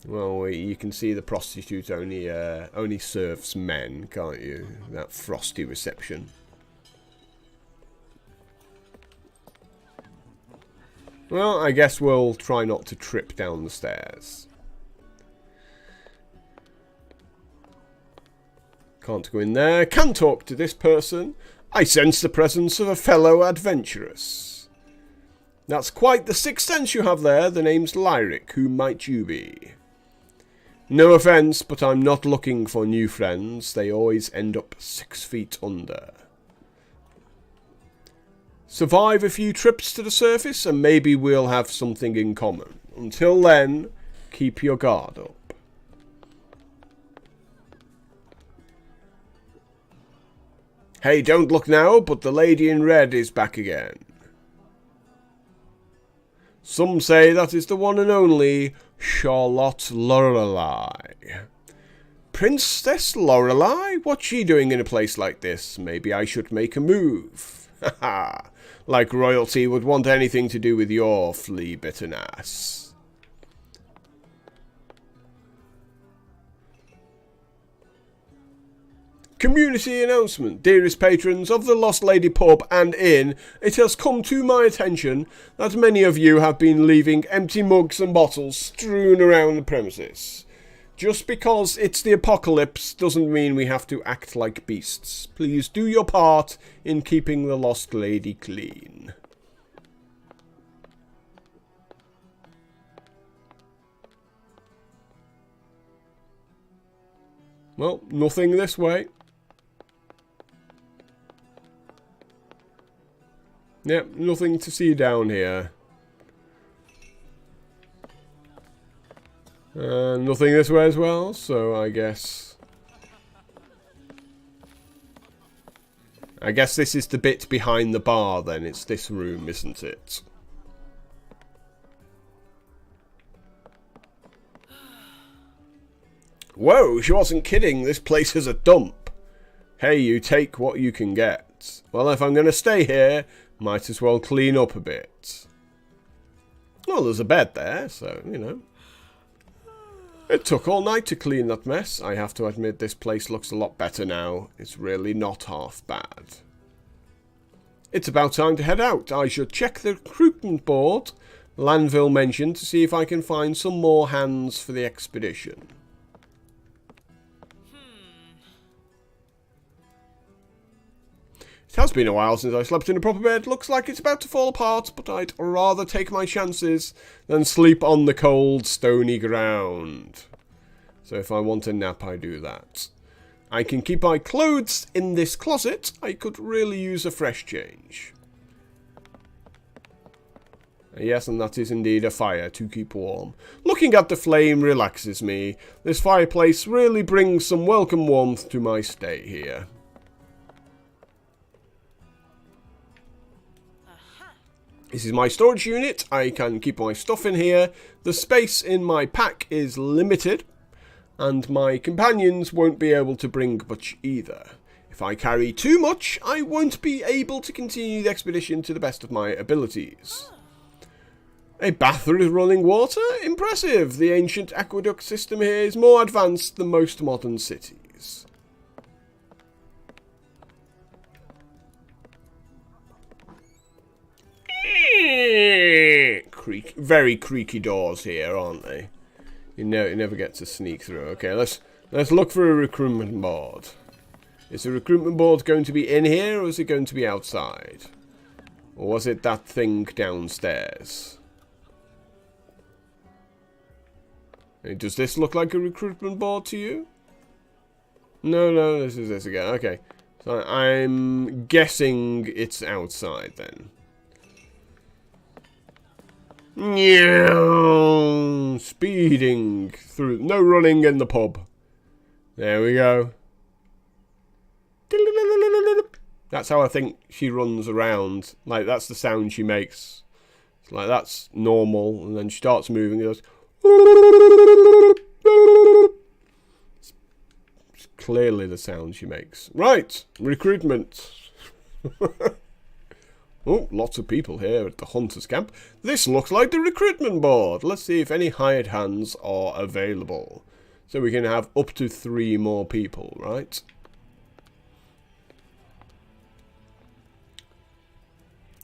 Well, you can see the prostitute only serves men, can't you? That frosty reception. Well, I guess we'll try not to trip down the stairs. Can't go in there. Can talk to this person. I sense the presence of a fellow adventurous. That's quite the sixth sense you have there. The name's Lyric. Who might you be? No offence, but I'm not looking for new friends. They always end up 6 feet under. Survive a few trips to the surface and maybe we'll have something in common. Until then, keep your guard up. Hey, don't look now, but the lady in red is back again. Some say that is the one and only Charlotte Lorelei. Princess Lorelei? What's she doing in a place like this? Maybe I should make a move. Haha. Like royalty would want anything to do with your flea-bitten ass. Community announcement. Dearest patrons of the Lost Lady Pub and Inn, it has come to my attention that many of you have been leaving empty mugs and bottles strewn around the premises. Just because it's the apocalypse doesn't mean we have to act like beasts. Please do your part in keeping the Lost Lady clean. Well, nothing this way. Yep, nothing to see down here. Nothing this way as well, so I guess this is the bit behind the bar then. It's this room, isn't it? Whoa, she wasn't kidding. This place is a dump. Hey, you take what you can get. Well, if I'm going to stay here, might as well clean up a bit. Well, there's a bed there, so, you know. It took all night to clean that mess. I have to admit this place looks a lot better now. It's really not half bad. It's about time to head out. I should check the recruitment board Lanville mentioned to see if I can find some more hands for the expedition. It has been a while since I slept in a proper bed. Looks like it's about to fall apart, but I'd rather take my chances than sleep on the cold, stony ground. So if I want a nap, I do that. I can keep my clothes in this closet. I could really use a fresh change. Yes, and that is indeed a fire to keep warm. Looking at the flame relaxes me. This fireplace really brings some welcome warmth to my stay here. This is my storage unit. I can keep my stuff in here. The space in my pack is limited, and my companions won't be able to bring much either. If I carry too much, I won't be able to continue the expedition to the best of my abilities. A bath with running water? Impressive! The ancient aqueduct system here is more advanced than most modern cities. Very creaky doors here, aren't they? You never get to sneak through. Okay, let's look for a recruitment board. Is the recruitment board going to be in here, or is it going to be outside? Or was it that thing downstairs? Does this look like a recruitment board to you? No, this is this again. Okay, so I'm guessing it's outside then. Speeding through. No running in the pub. There we go. That's how I think she runs around. Like, that's the sound she makes. It's like, that's normal. And then she starts moving. It goes. It's clearly the sound she makes. Right. Recruitment. Oh, lots of people here at the Hunter's Camp. This looks like the recruitment board. Let's see if any hired hands are available. So we can have up to 3 more people, right?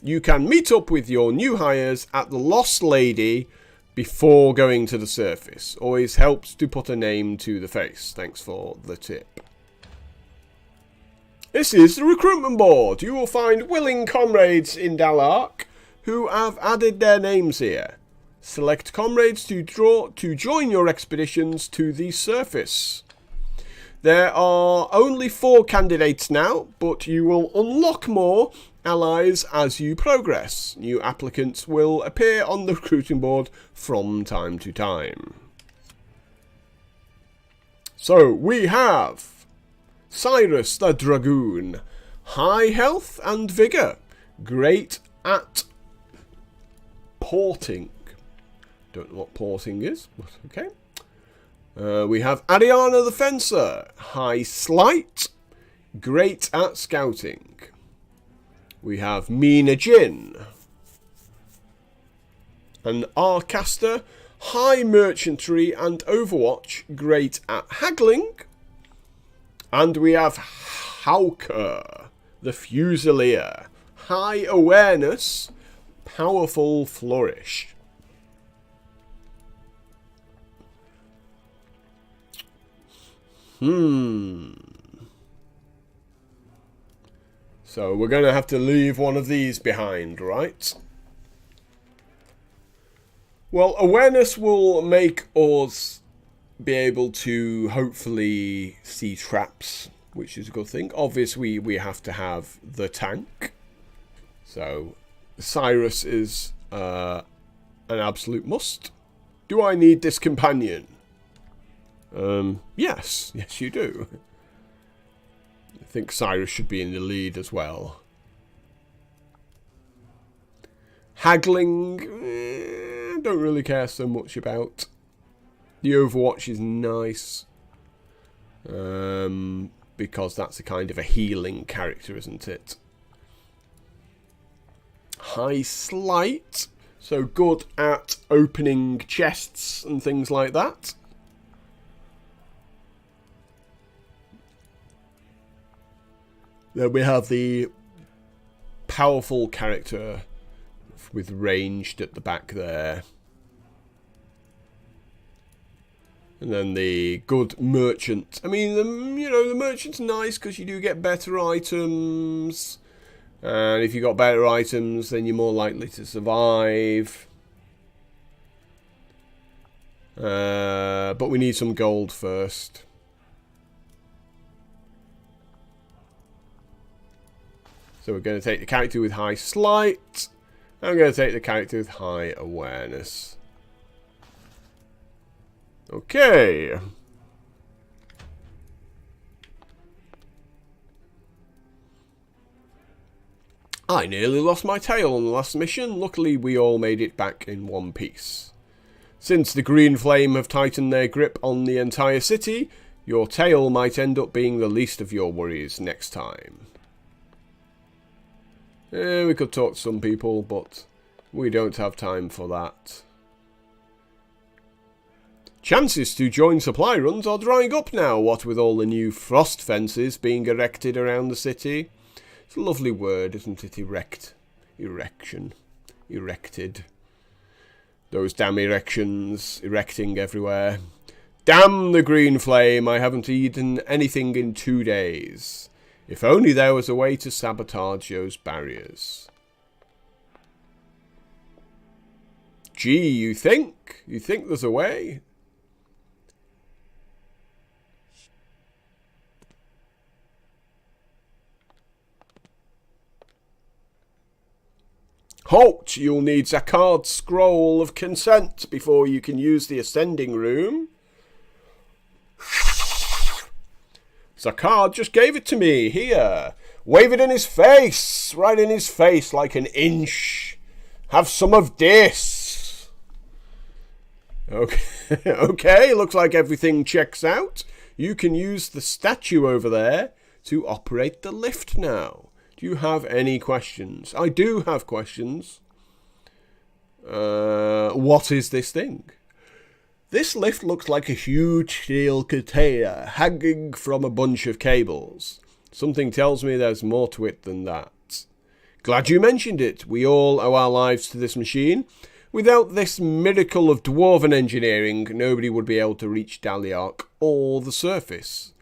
You can meet up with your new hires at the Lost Lady before going to the surface. Always helps to put a name to the face. Thanks for the tip. This is the recruitment board. You will find willing comrades in Dalark who have added their names here. Select comrades to join your expeditions to the surface. There are only 4 candidates now, but you will unlock more allies as you progress. New applicants will appear on the recruiting board from time to time. So we have Cyrus the Dragoon. High health and vigour. Great at porting. Don't know what porting is, but okay. We have Ariana the Fencer. High sleight. Great at scouting. We have Mina Jin. An Arcaster. High merchantry and overwatch. Great at haggling. And we have Hauker, the Fusilier. High awareness, powerful flourish. So we're going to have to leave one of these behind, right? Well, awareness will make us be able to hopefully see traps, which is a good thing. Obviously, we have to have the tank. So, Cyrus is an absolute must. Do I need this companion? Yes, you do. I think Cyrus should be in the lead as well. Haggling, don't really care so much about. The Overwatch is nice, because that's a kind of a healing character, isn't it? High sleight, so good at opening chests and things like that. Then we have the powerful character with ranged at the back there. And then the good merchant. I mean, the merchant's nice because you do get better items. And if you've got better items, then you're more likely to survive. But we need some gold first. So we're going to take the character with high sleight. And I'm going to take the character with high awareness. Okay. I nearly lost my tail on the last mission. Luckily, we all made it back in one piece. Since the Green Flame have tightened their grip on the entire city, your tail might end up being the least of your worries next time. We could talk to some people, but we don't have time for that. Chances to join supply runs are drying up now, what with all the new frost fences being erected around the city. It's a lovely word, isn't it? Erection. Erected. Those damn erections. Erecting everywhere. Damn the Green Flame. I haven't eaten anything in 2 days. If only there was a way to sabotage those barriers. Gee, you think? You think there's a way? Halt! You'll need Zakard's scroll of consent before you can use the ascending room. Zakard just gave it to me. Here. Wave it in his face. Right in his face like an inch. Have some of this. Okay. Okay, looks like everything checks out. You can use the statue over there to operate the lift now. Do you have any questions? I do have questions. What is this thing? This lift looks like a huge steel container hanging from a bunch of cables. Something tells me there's more to it than that. Glad you mentioned it. We all owe our lives to this machine. Without this miracle of dwarven engineering, nobody would be able to reach Daliark or the surface.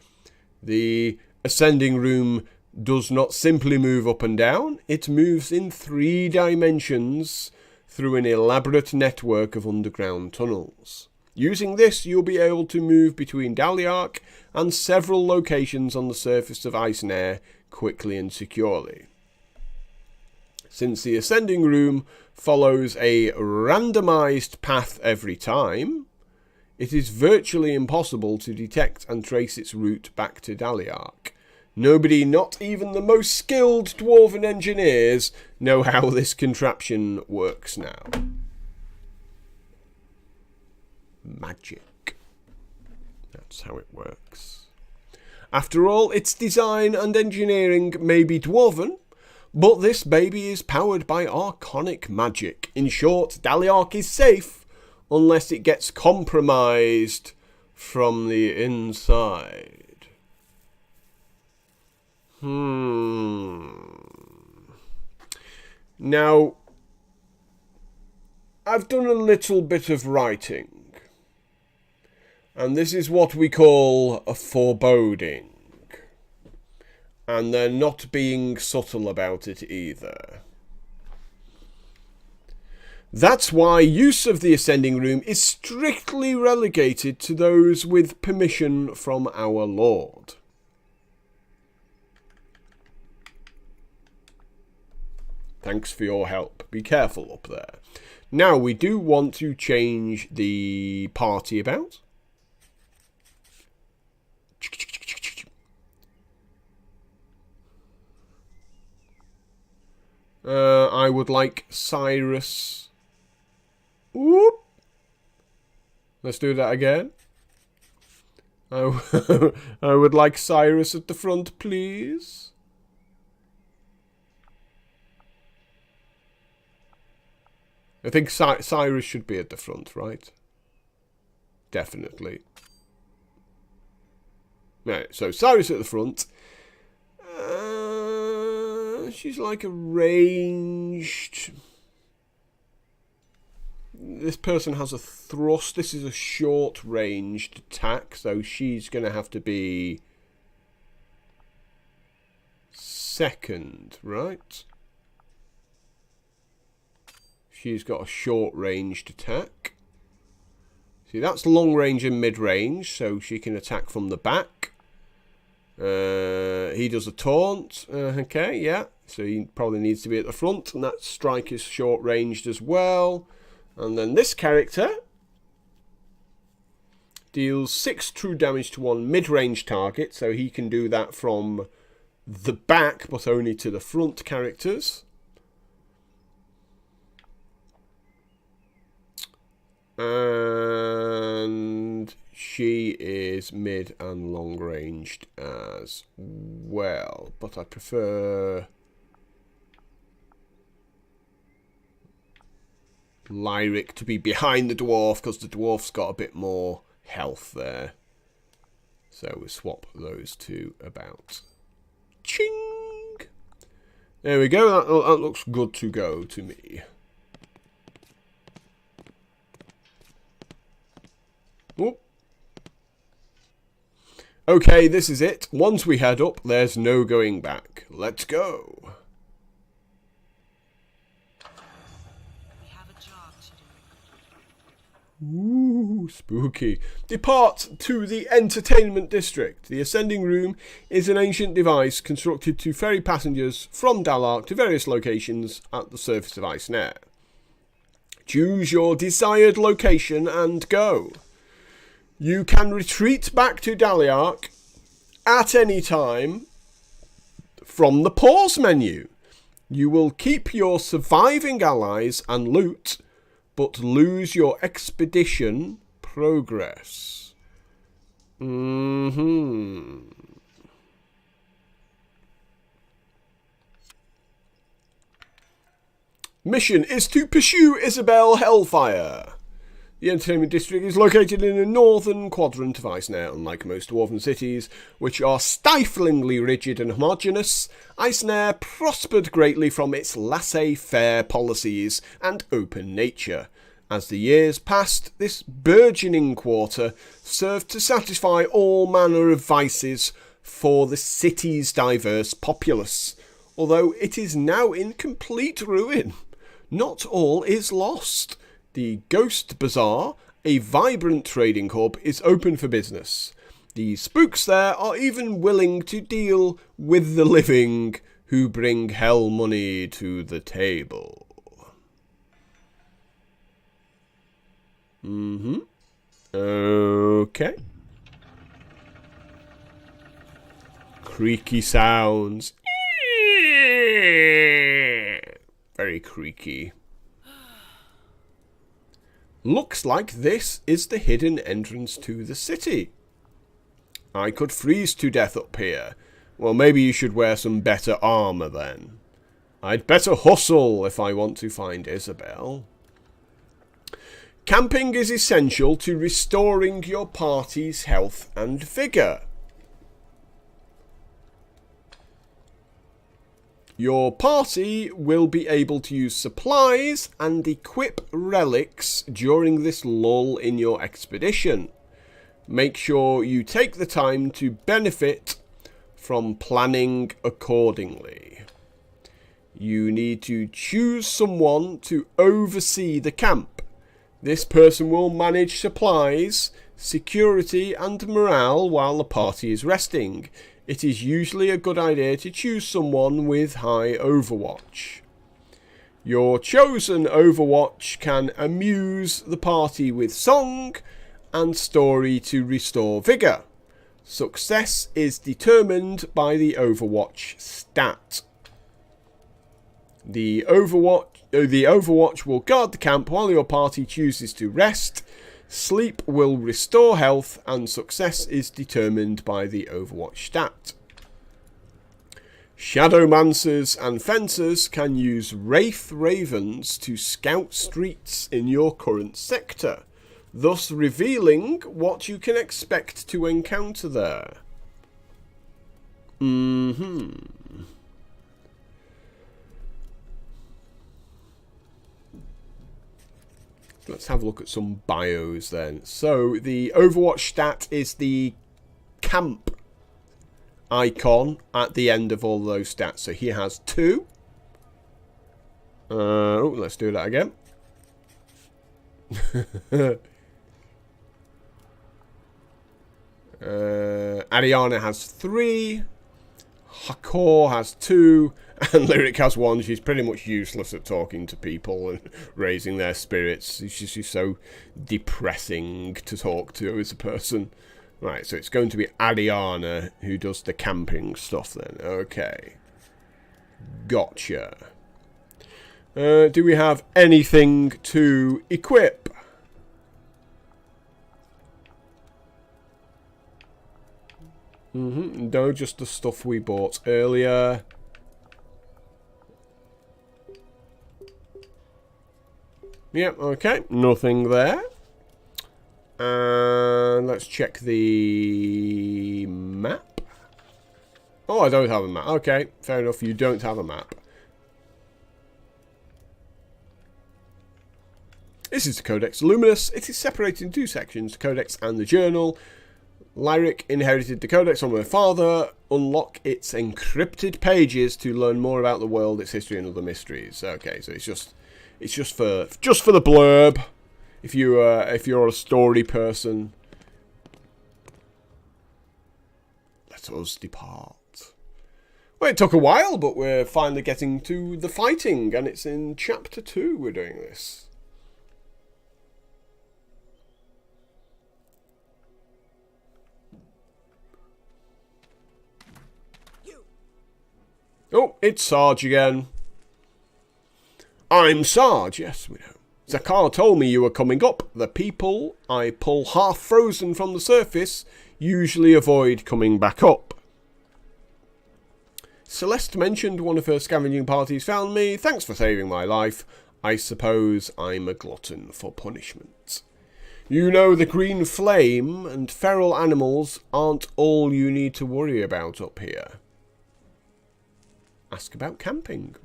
The ascending room does not simply move up and down, it moves in 3 dimensions through an elaborate network of underground tunnels. Using this, you'll be able to move between Daliark and several locations on the surface of Ice and Air quickly and securely. Since the ascending room follows a randomized path every time, it is virtually impossible to detect and trace its route back to Daliark. Nobody, not even the most skilled dwarven engineers, know how this contraption works now. Magic. That's how it works. After all, its design and engineering may be dwarven, but this baby is powered by archonic magic. In short, Daliark is safe unless it gets compromised from the inside. Now, I've done a little bit of writing, and this is what we call a foreboding, and they're not being subtle about it either. That's why use of the ascending room is strictly relegated to those with permission from our Lord. Thanks for your help. Be careful up there. Now, we do want to change the party about. I would like Cyrus. Whoop. Let's do that again. I would like Cyrus at the front, please. I think Cyrus should be at the front, right? Definitely. Right, so Cyrus at the front. She's like a ranged... This person has a thrust. This is a short-ranged attack, so she's going to have to be second, right? She's got a short-ranged attack. See, that's long range and mid-range, so she can attack from the back. He does a taunt. Okay, yeah. So he probably needs to be at the front, and that strike is short-ranged as well. And then this character deals 6 true damage to one mid-range target, so he can do that from the back, but only to the front characters. And she is mid and long ranged as well, but I prefer Lyric to be behind the dwarf because the dwarf's got a bit more health there. So we swap those two about. Ching! There we go. That looks good to go to me. Whoop. Okay, this is it. Once we head up, there's no going back. Let's go. We have a job to do. Ooh, spooky. Depart to the entertainment district. The ascending room is an ancient device constructed to ferry passengers from Dalark to various locations at the surface of Icenoir. Choose your desired location and go. You can retreat back to Dalark at any time from the pause menu. You will keep your surviving allies and loot, but lose your expedition progress. Mission is to pursue Isabel Hellfire. The entertainment district is located in the northern quadrant of Icenoir. Unlike most dwarven cities, which are stiflingly rigid and homogeneous, Icenoir prospered greatly from its laissez-faire policies and open nature. As the years passed, this burgeoning quarter served to satisfy all manner of vices for the city's diverse populace. Although it is now in complete ruin, not all is lost. The Ghost Bazaar, a vibrant trading hub, is open for business. The spooks there are even willing to deal with the living who bring hell money to the table. Okay. Creaky sounds. Very creaky. Looks like this is the hidden entrance to the city. I could freeze to death up here. Well, maybe you should wear some better armour then. I'd better hustle if I want to find Isabel. Camping is essential to restoring your party's health and vigour. Your party will be able to use supplies and equip relics during this lull in your expedition. Make sure you take the time to benefit from planning accordingly. You need to choose someone to oversee the camp. This person will manage supplies, security and morale while the party is resting. It is usually a good idea to choose someone with high Overwatch. Your chosen Overwatch can amuse the party with song and story to restore vigour. Success is determined by the Overwatch stat. The Overwatch will guard the camp while your party chooses to rest. Sleep will restore health, and success is determined by the Overwatch stat. Shadowmancers and fencers can use Wraith Ravens to scout streets in your current sector, thus revealing what you can expect to encounter there. Let's have a look at some bios then. So the Overwatch stat is the camp icon at the end of all those stats. So he has 2. Let's do that again. Ariana has 3. Hakor has 2. And Lyric has 1. She's pretty much useless at talking to people and raising their spirits. She's so depressing to talk to as a person. Right, so it's going to be Ariana who does the camping stuff then. Okay. Gotcha. Do we have anything to equip? No, just the stuff we bought earlier. Yep, okay. Nothing there. And let's check the map. Oh, I don't have a map. Okay, fair enough. You don't have a map. This is the Codex Luminous. It is separated in 2 sections, the Codex and the Journal. Lyric inherited the Codex from her father. Unlock its encrypted pages to learn more about the world, its history, and other mysteries. Okay, so it's just for the blurb. If you're a story person, let us depart. Well, it took a while, but we're finally getting to the fighting, and it's in chapter 2 we're doing this. Oh, it's Sarge again. I'm Sarge, yes, we know. Zakar told me you were coming up. The people I pull half frozen from the surface usually avoid coming back up. Celeste mentioned one of her scavenging parties found me. Thanks for saving my life. I suppose I'm a glutton for punishment. You know, the green flame and feral animals aren't all you need to worry about up here. Ask about camping.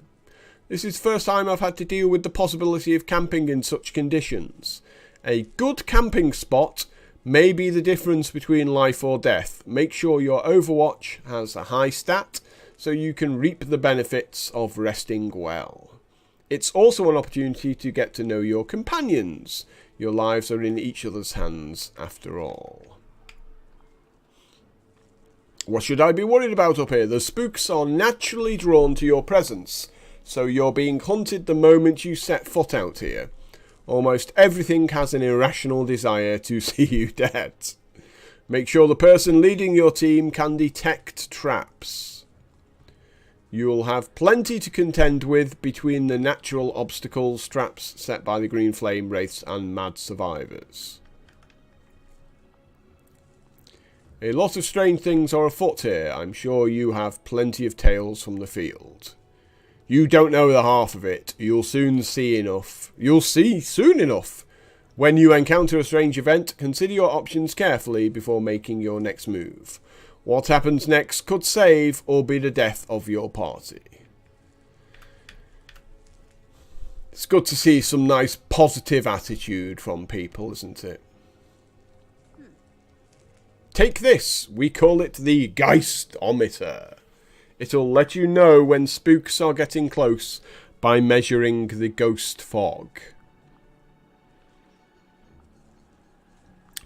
This is the first time I've had to deal with the possibility of camping in such conditions. A good camping spot may be the difference between life or death. Make sure your Overwatch has a high stat so you can reap the benefits of resting well. It's also an opportunity to get to know your companions. Your lives are in each other's hands after all. What should I be worried about up here? The spooks are naturally drawn to your presence, so you're being hunted the moment you set foot out here. Almost everything has an irrational desire to see you dead. Make sure the person leading your team can detect traps. You'll have plenty to contend with between the natural obstacles, traps set by the Green Flame Wraiths and mad survivors. A lot of strange things are afoot here. I'm sure you have plenty of tales from the field. You don't know the half of it. You'll see soon enough. When you encounter a strange event, consider your options carefully before making your next move. What happens next could save or be the death of your party. It's good to see some nice positive attitude from people, isn't it? Take this. We call it the Geistometer. It'll let you know when spooks are getting close by measuring the ghost fog.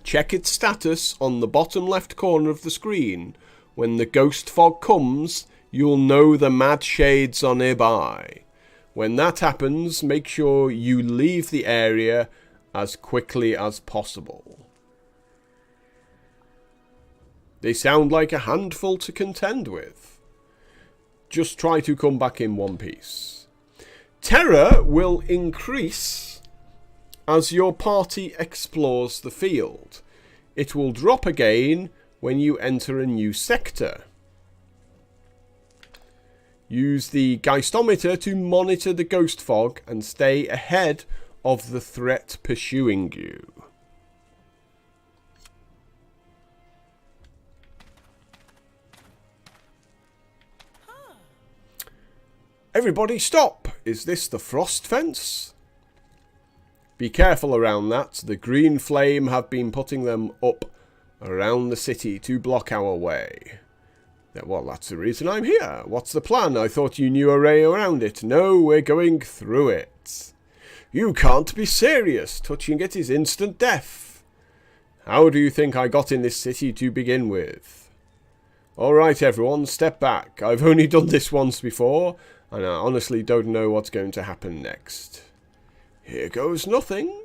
Check its status on the bottom left corner of the screen. When the ghost fog comes, you'll know the mad shades are nearby. When that happens, make sure you leave the area as quickly as possible. They sound like a handful to contend with. Just try to come back in one piece. Terror will increase as your party explores the field. It will drop again when you enter a new sector. Use the Geistometer to monitor the ghost fog and stay ahead of the threat pursuing you. Everybody stop! Is this the frost fence? Be careful around that. The Green Flame have been putting them up around the city to block our way. Well, that's the reason I'm here. What's the plan? I thought you knew a way around it. No, we're going through it. You can't be serious. Touching it is instant death. How do you think I got in this city to begin with? Alright everyone, step back. I've only done this once before, and I honestly don't know what's going to happen next. Here goes nothing.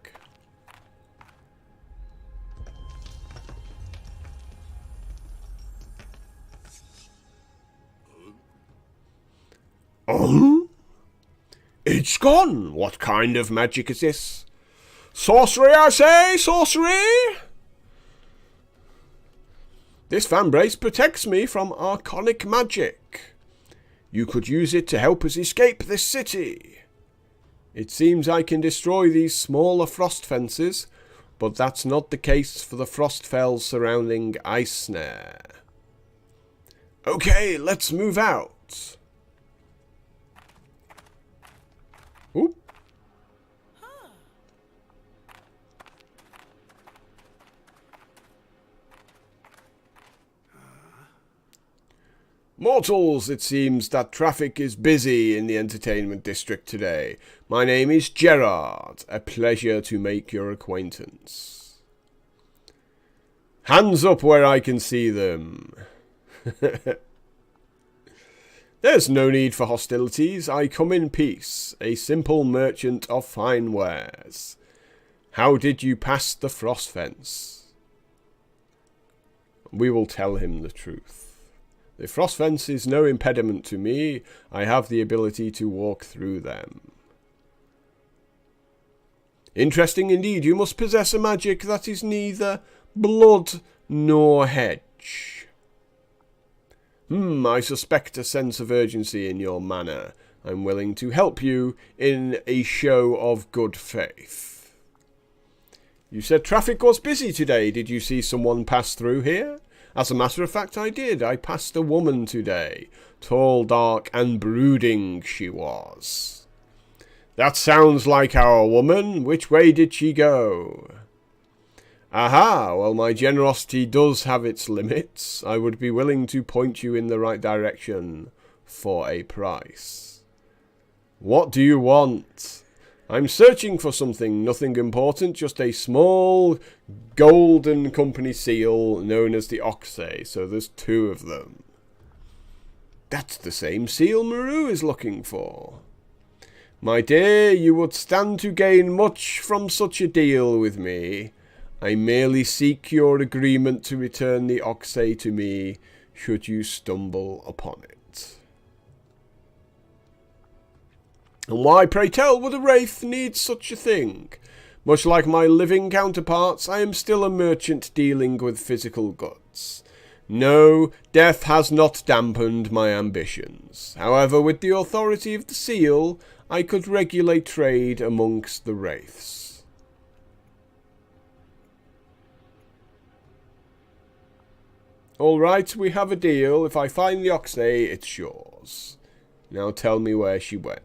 Oh? It's gone. What kind of magic is this? Sorcery, I say! Sorcery! This Vambrace protects me from arcanic magic. You could use it to help us escape this city. It seems I can destroy these smaller frost fences, but that's not the case for the frost fells surrounding Ice Snare. Okay, let's move out. Oop. Mortals, it seems that traffic is busy in the entertainment district today. My name is Gerard. A pleasure to make your acquaintance. Hands up where I can see them. There's no need for hostilities. I come in peace, a simple merchant of fine wares. How did you pass the frost fence? We will tell him the truth. The frost fence is no impediment to me. I have the ability to walk through them. Interesting indeed. You must possess a magic that is neither blood nor hedge. I suspect a sense of urgency in your manner. I'm willing to help you in a show of good faith. You said traffic was busy today. Did you see someone pass through here? As a matter of fact, I did. I passed a woman today. Tall, dark, and brooding she was. That sounds like our woman. Which way did she go? Aha, well, my generosity does have its limits. I would be willing to point you in the right direction for a price. What do you want? I'm searching for something, nothing important, just a small golden company seal known as the Oxay, so there's 2 of them. That's the same seal Maru is looking for. My dear, you would stand to gain much from such a deal with me. I merely seek your agreement to return the Oxay to me, should you stumble upon it. And why, pray tell, would a wraith need such a thing? Much like my living counterparts, I am still a merchant dealing with physical goods. No, death has not dampened my ambitions. However, with the authority of the seal, I could regulate trade amongst the wraiths. All right, we have a deal. If I find the Oxay, it's yours. Now tell me where she went.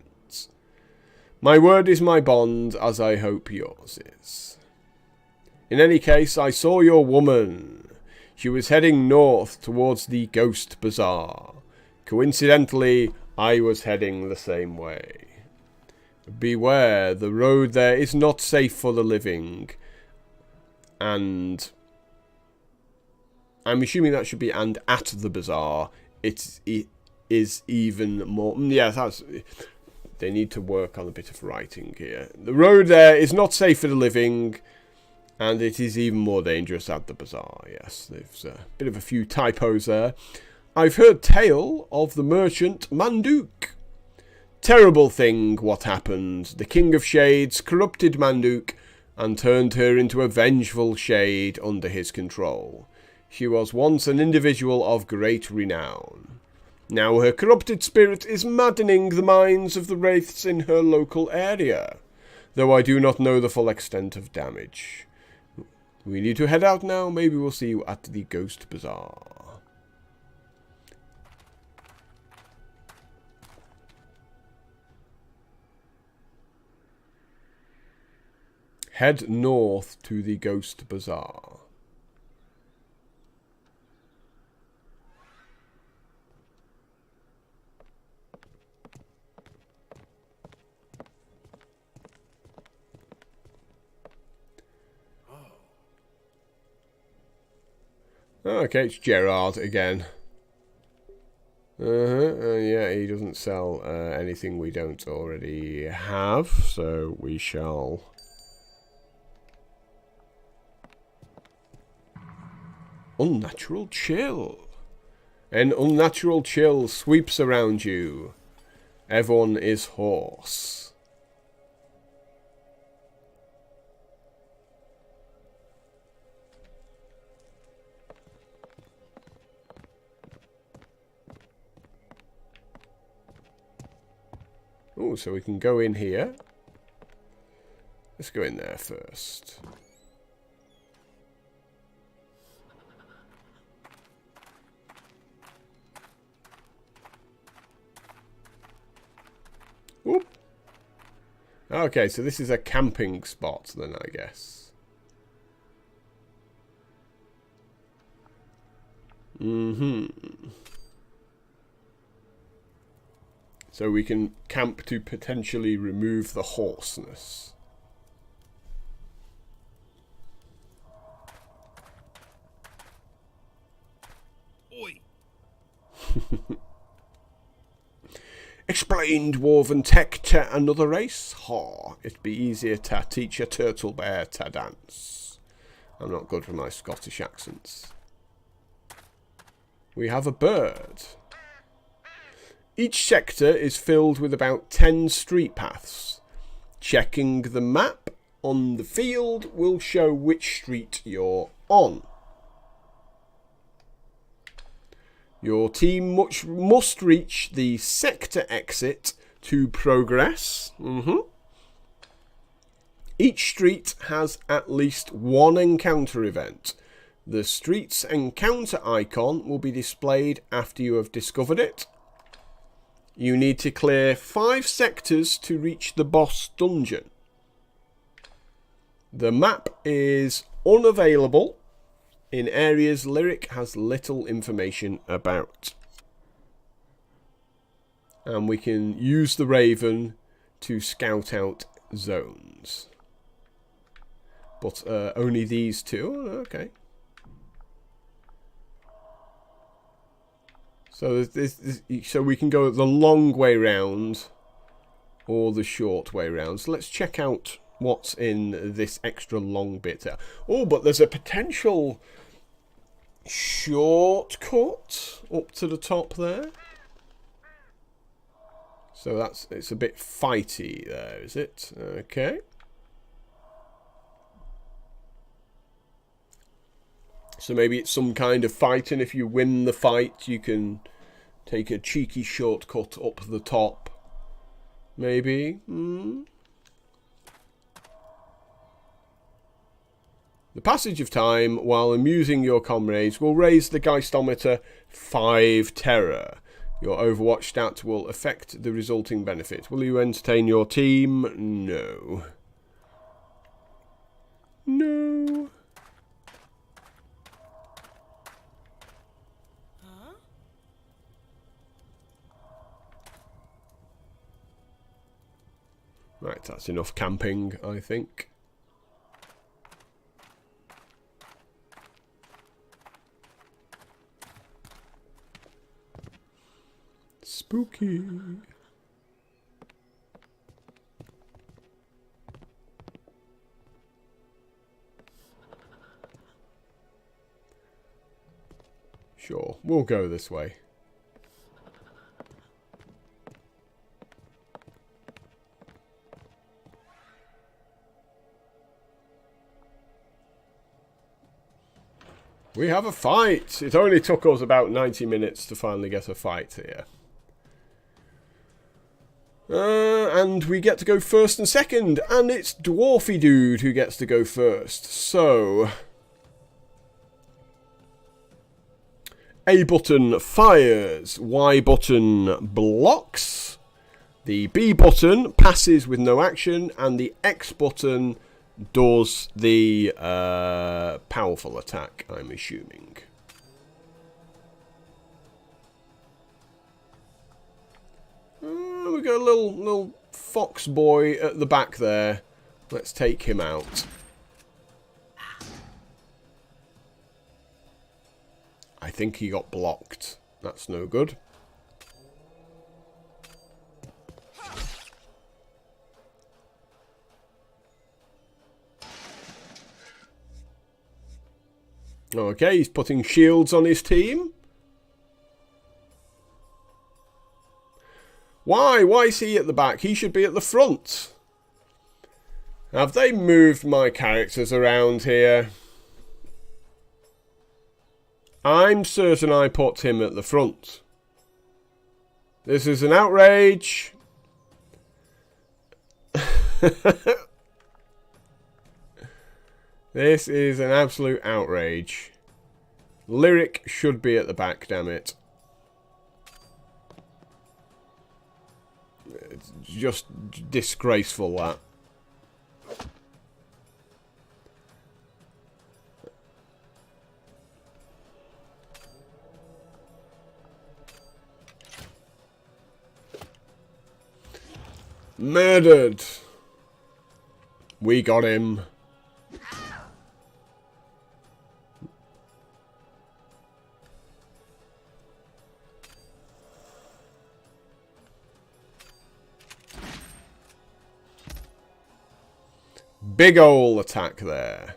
My word is my bond, as I hope yours is. In any case, I saw your woman. She was heading north towards the Ghost Bazaar. Coincidentally, I was heading the same way. Beware, the road there is not safe for the living. And I'm assuming that should be and at the bazaar. It is even more... Yeah, that's... They need to work on a bit of writing here. The road there is not safe for the living, and it is even more dangerous at the bazaar. Yes, there's a bit of a few typos there. I've heard tale of the merchant Manduk. Terrible thing what happened. The King of Shades corrupted Manduk and turned her into a vengeful shade under his control. She was once an individual of great renown. Now her corrupted spirit is maddening the minds of the wraiths in her local area, though I do not know the full extent of damage. We need to head out now. Maybe we'll see you at the Ghost Bazaar. Head north to the Ghost Bazaar. Okay, it's Gerard again. Yeah, he doesn't sell anything we don't already have, so we shall... Unnatural chill. An unnatural chill sweeps around you. Everyone is hoarse. Oh, so we can go in here. Let's go in there first. Whoop. Okay, so this is a camping spot then, I guess. So we can camp to potentially remove the hoarseness. Oi. Explain dwarven tech to another race? Ha, it'd be easier to teach a turtle bear to dance. I'm not good with my Scottish accents. We have a bird. Each sector is filled with about 10 street paths. Checking the map on the field will show which street you're on. Your team must reach the sector exit to progress. Each street has at least one encounter event. The street's encounter icon will be displayed after you have discovered it. You need to clear 5 sectors to reach the boss dungeon. The map is unavailable in areas Lyric has little information about. And we can use the Raven to scout out zones. But only these 2? Oh, okay. So so we can go the long way round or the short way round. So let's check out what's in this extra long bit there. Oh, but there's a potential shortcut up to the top there. So it's a bit fighty there, is it? Okay. So maybe it's some kind of fight, and if you win the fight, you can take a cheeky shortcut up the top. Maybe. The passage of time, while amusing your comrades, will raise the Geistometer 5 terror. Your Overwatch stat will affect the resulting benefit. Will you entertain your team? No. No. Right, that's enough camping, I think. Spooky. Sure, we'll go this way. We have a fight! It only took us about 90 minutes to finally get a fight here. And we get to go first and second, and it's Dwarfy Dude who gets to go first. So, A button fires, Y button blocks, the B button passes with no action, and the X button does the powerful attack, I'm assuming. We got a little fox boy at the back there. Let's take him out. think he got blocked. That's no good. Okay, he's putting shields on his team. Why? Why is he at the back? He should be at the front. Have they moved my characters around here? I'm certain I put him at the front. This is an outrage. This is an absolute outrage. Lyric should be at the back, damn it. It's just disgraceful, that. Murdered. We got him. Big ol' attack there.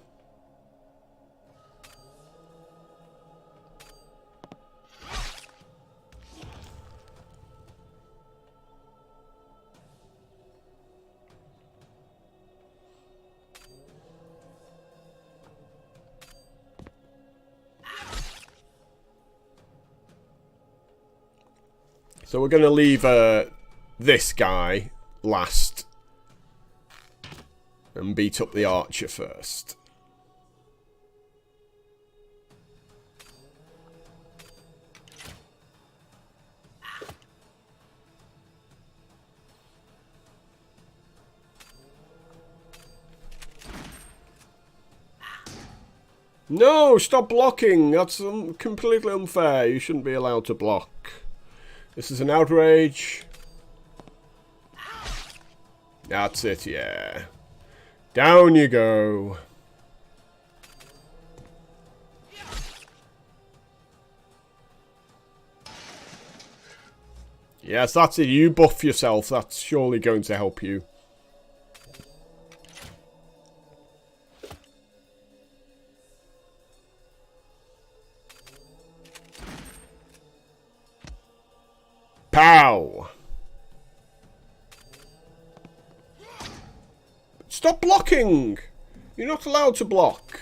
So we're going to leave this guy last. And beat up the archer first. No, stop blocking. That's completely unfair. You shouldn't be allowed to block. This is an outrage. That's it, yeah. Down you go. Yes, that's it. You buff yourself. That's surely going to help you. Pow! Stop blocking! You're not allowed to block.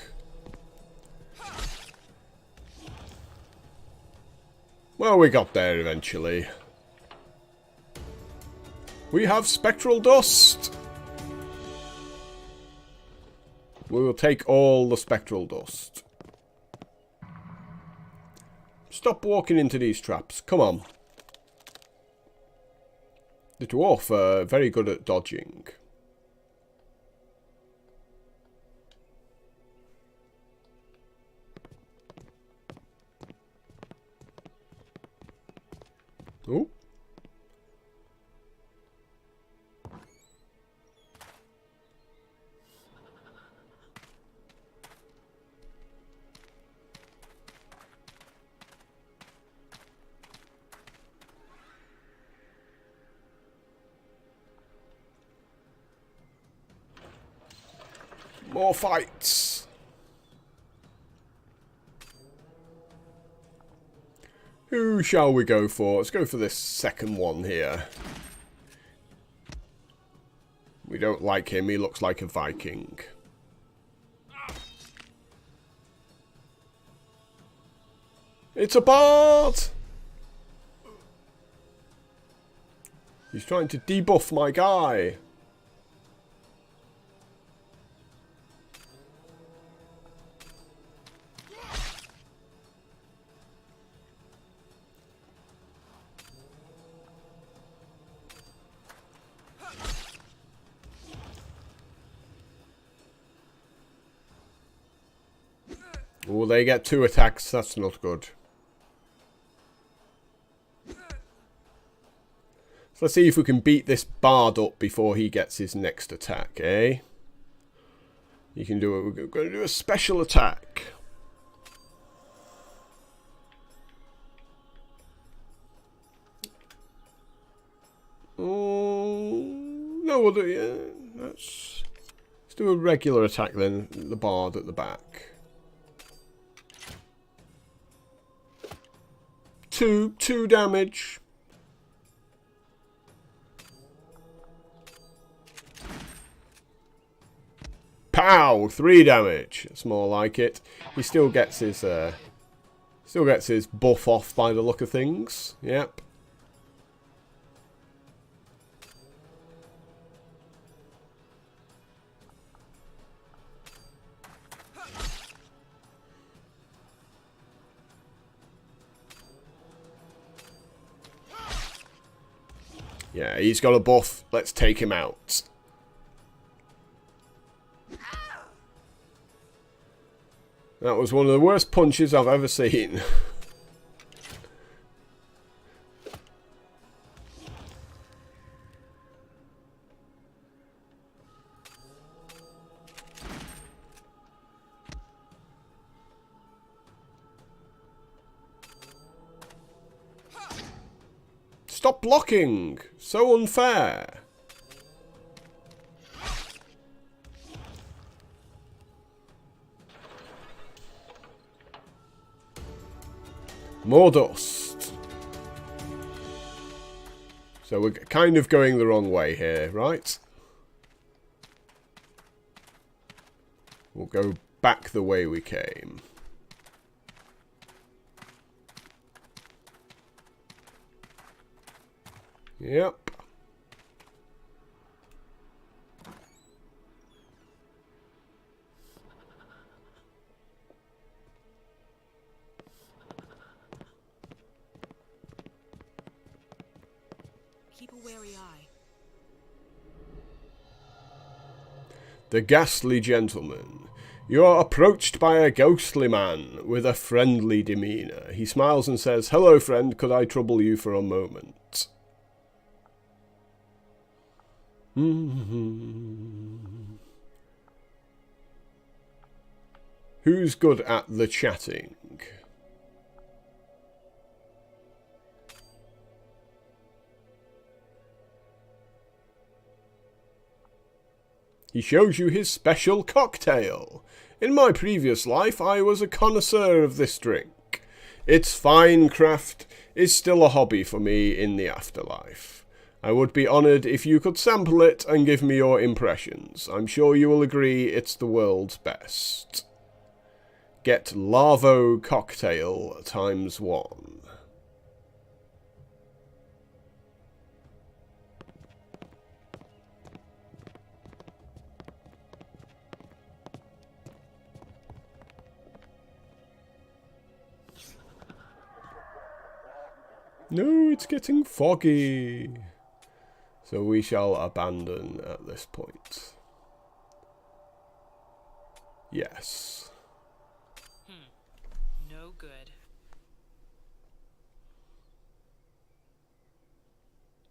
Well, we got there eventually. We have spectral dust. We will take all the spectral dust. Stop walking into these traps. Come on. The dwarf very good at dodging. Ooh. More fights. Who shall we go for? Let's go for this second one here. We don't like him. He looks like a Viking. It's a bard! He's trying to debuff my guy. Oh, they get 2 attacks. That's not good. So let's see if we can beat this bard up before he gets his next attack, eh? You can do it. We're going to do a special attack. No, we'll do, yeah. Let's do a regular attack then. The bard at the back. Two damage. Pow! 3 damage. It's more like it. He still gets his buff off by the look of things. Yep. Yeah, he's got a buff. Let's take him out. That was one of the worst punches I've ever seen. Stop blocking! So unfair. More dust. So we're kind of going the wrong way here, right? We'll go back the way we came. Yep. Keep a wary eye. The ghastly gentleman. You are approached by a ghostly man with a friendly demeanour. He smiles and says, "Hello, friend, could I trouble you for a moment?" Who's good at the chatting? He shows you his special cocktail. In my previous life, I was a connoisseur of this drink. Its fine craft is still a hobby for me in the afterlife. I would be honoured if you could sample it and give me your impressions. I'm sure you will agree it's the world's best. Get Larvo Cocktail ×1. No, it's getting foggy. So we shall abandon at this point. Yes. No good.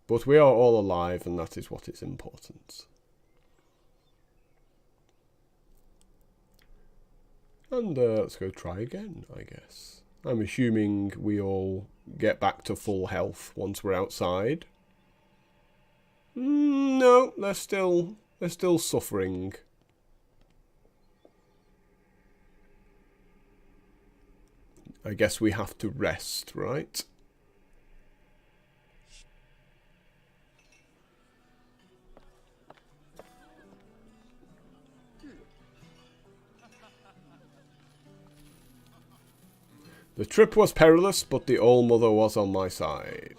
But we are all alive, and that is what is important. And let's go try again, I guess. I'm assuming we all get back to full health once we're outside. No, they're still suffering. I guess we have to rest, right? The trip was perilous, but the All-Mother was on my side.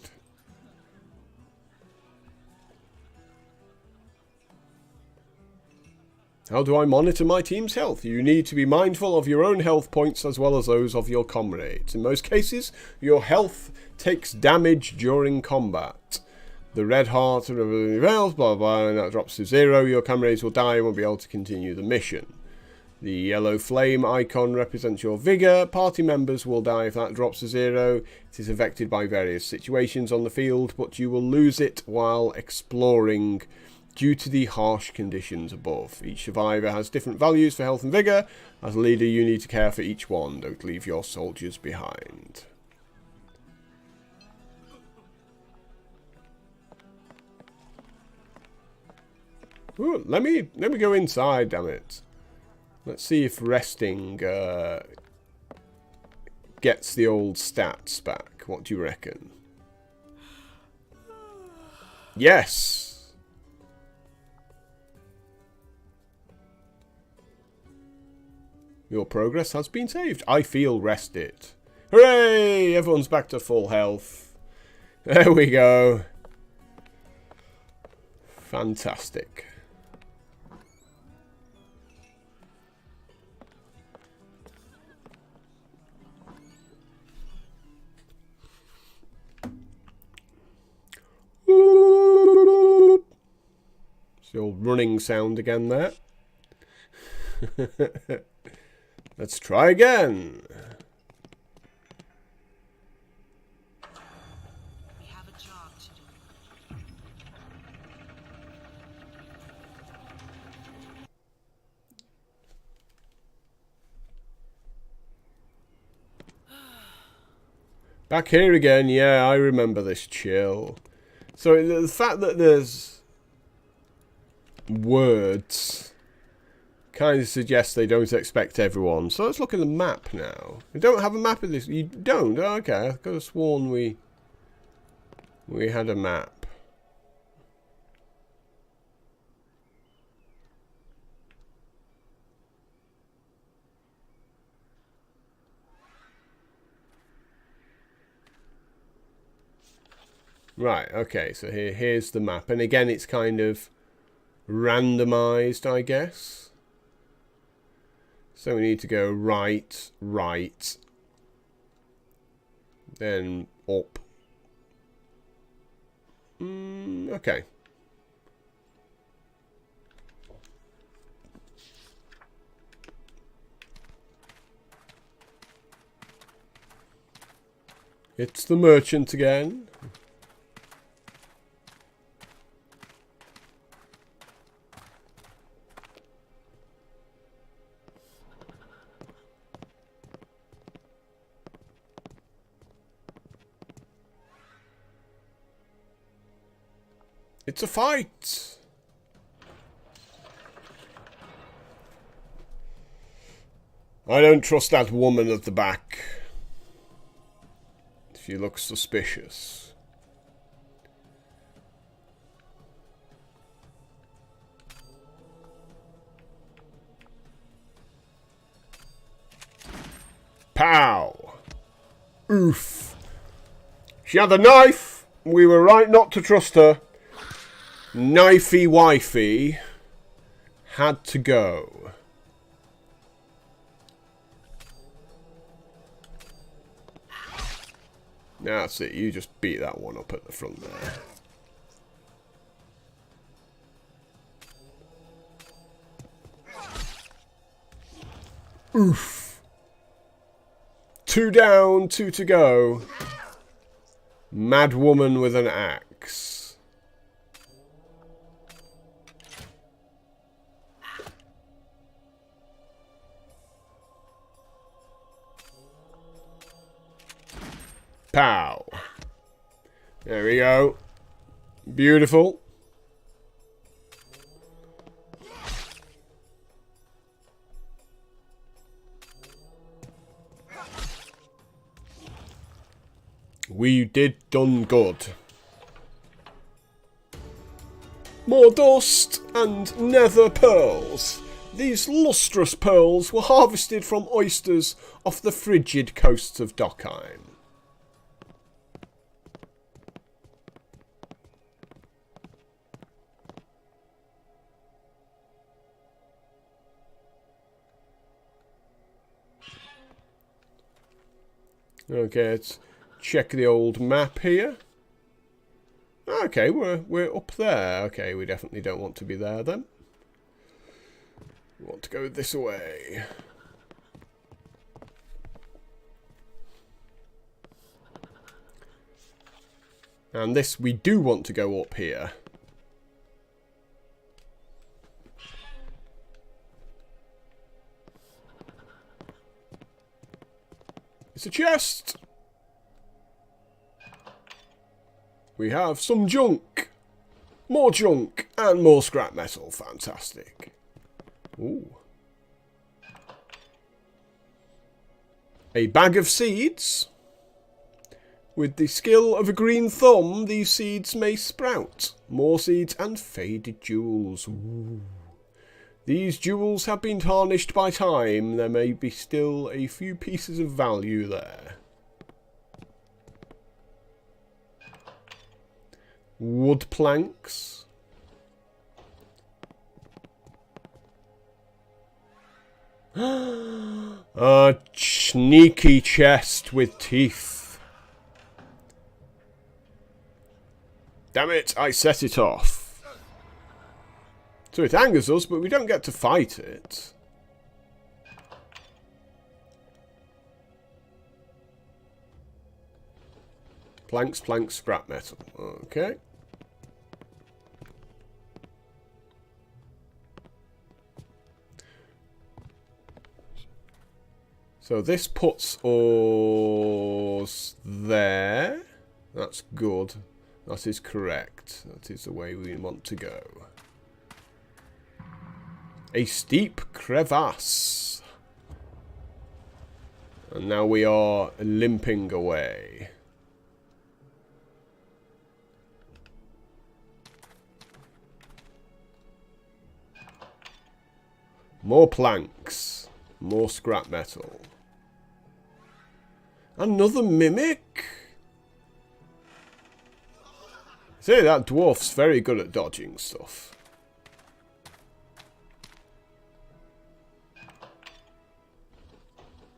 How do I monitor my team's health? You need to be mindful of your own health points as well as those of your comrades. In most cases, your health takes damage during combat. The red heart, blah, blah, blah, and that drops to 0. Your comrades will die and won't be able to continue the mission. The yellow flame icon represents your vigour. Party members will die if that drops to 0. It is affected by various situations on the field, but you will lose it while exploring due to the harsh conditions above. Each survivor has different values for health and vigour. As a leader, you need to care for each one. Don't leave your soldiers behind. Ooh, let me go inside, damn it. Let's see if resting gets the old stats back. What do you reckon? Yes! Your progress has been saved. I feel rested. Hooray! Everyone's back to full health. There we go. Fantastic. It's the old running sound again there. Let's try again. We have a job to do. Back here again. Yeah, I remember this chill. So the fact that there's words kind of suggests they don't expect everyone. So let's look at the map now. We don't have a map of this. You don't? Oh, okay. I could have sworn we had a map. Right, okay, so here's the map. And again, it's kind of randomized, I guess. So we need to go right, right, then up. Okay. It's the merchant again. It's a fight! I don't trust that woman at the back. She looks suspicious. Pow! Oof. She had a knife! We were right not to trust her. Knifey wifey had to go. That's it, you just beat that one up at the front there. Oof. 2 down, 2 to go. Mad woman with an axe. Pow. There we go. Beautiful. We did done good. More dust and nether pearls. These lustrous pearls were harvested from oysters off the frigid coasts of Dockheim. Okay, let's check the old map here. Okay, we're up there. Okay, we definitely don't want to be there then. We want to go this way. And this, we do want to go up here. It's a chest! We have some junk! More junk and more scrap metal. Fantastic. Ooh. A bag of seeds. With the skill of a green thumb, these seeds may sprout. More seeds and faded jewels. Ooh. These jewels have been tarnished by time. There may be still a few pieces of value there. Wood planks. A sneaky chest with teeth. Damn it, I set it off. So it angers us, but we don't get to fight it. Planks, planks, scrap metal. Okay. So this puts us there. That's good. That is correct. That is the way we want to go. A steep crevasse. And now we are limping away. More planks. More scrap metal. Another mimic? See, that dwarf's very good at dodging stuff.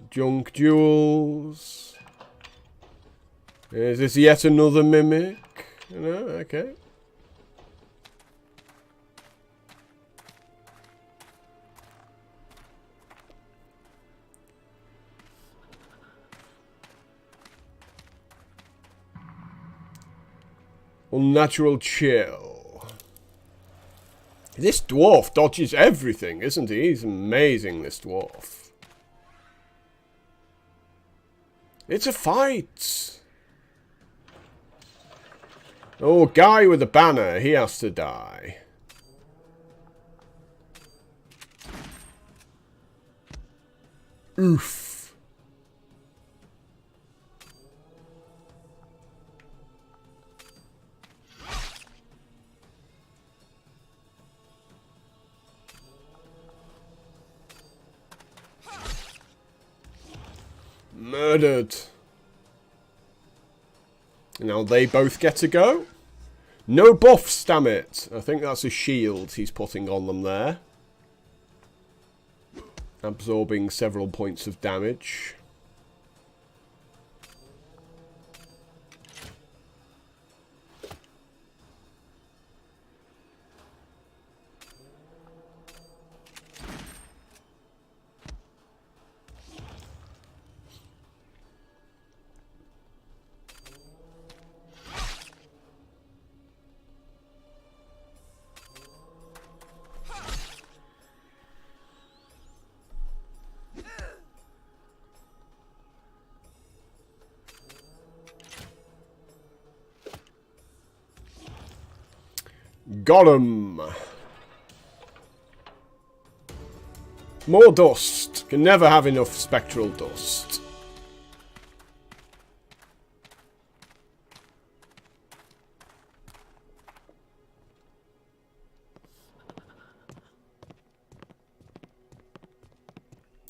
Junk jewels. Is this yet another mimic? No, okay. Unnatural chill. This dwarf dodges everything, isn't he? He's amazing, this dwarf. It's a fight. Oh, guy with the banner. He has to die. Oof. Murdered. Now they both get to go. No buffs, damn it. I think that's a shield he's putting on them there. Absorbing several points of damage. Got 'em. More dust. Can never have enough spectral dust.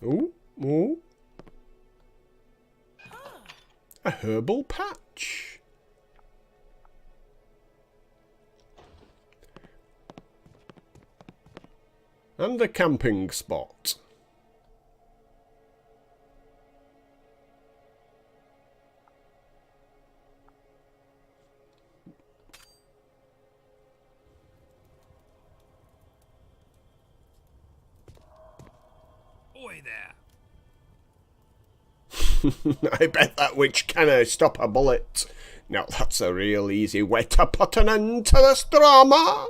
Ooh, ooh. A herbal patch. And a camping spot. Oi there. I bet that witch can stop a bullet. Now that's a real easy way to put an end to this drama.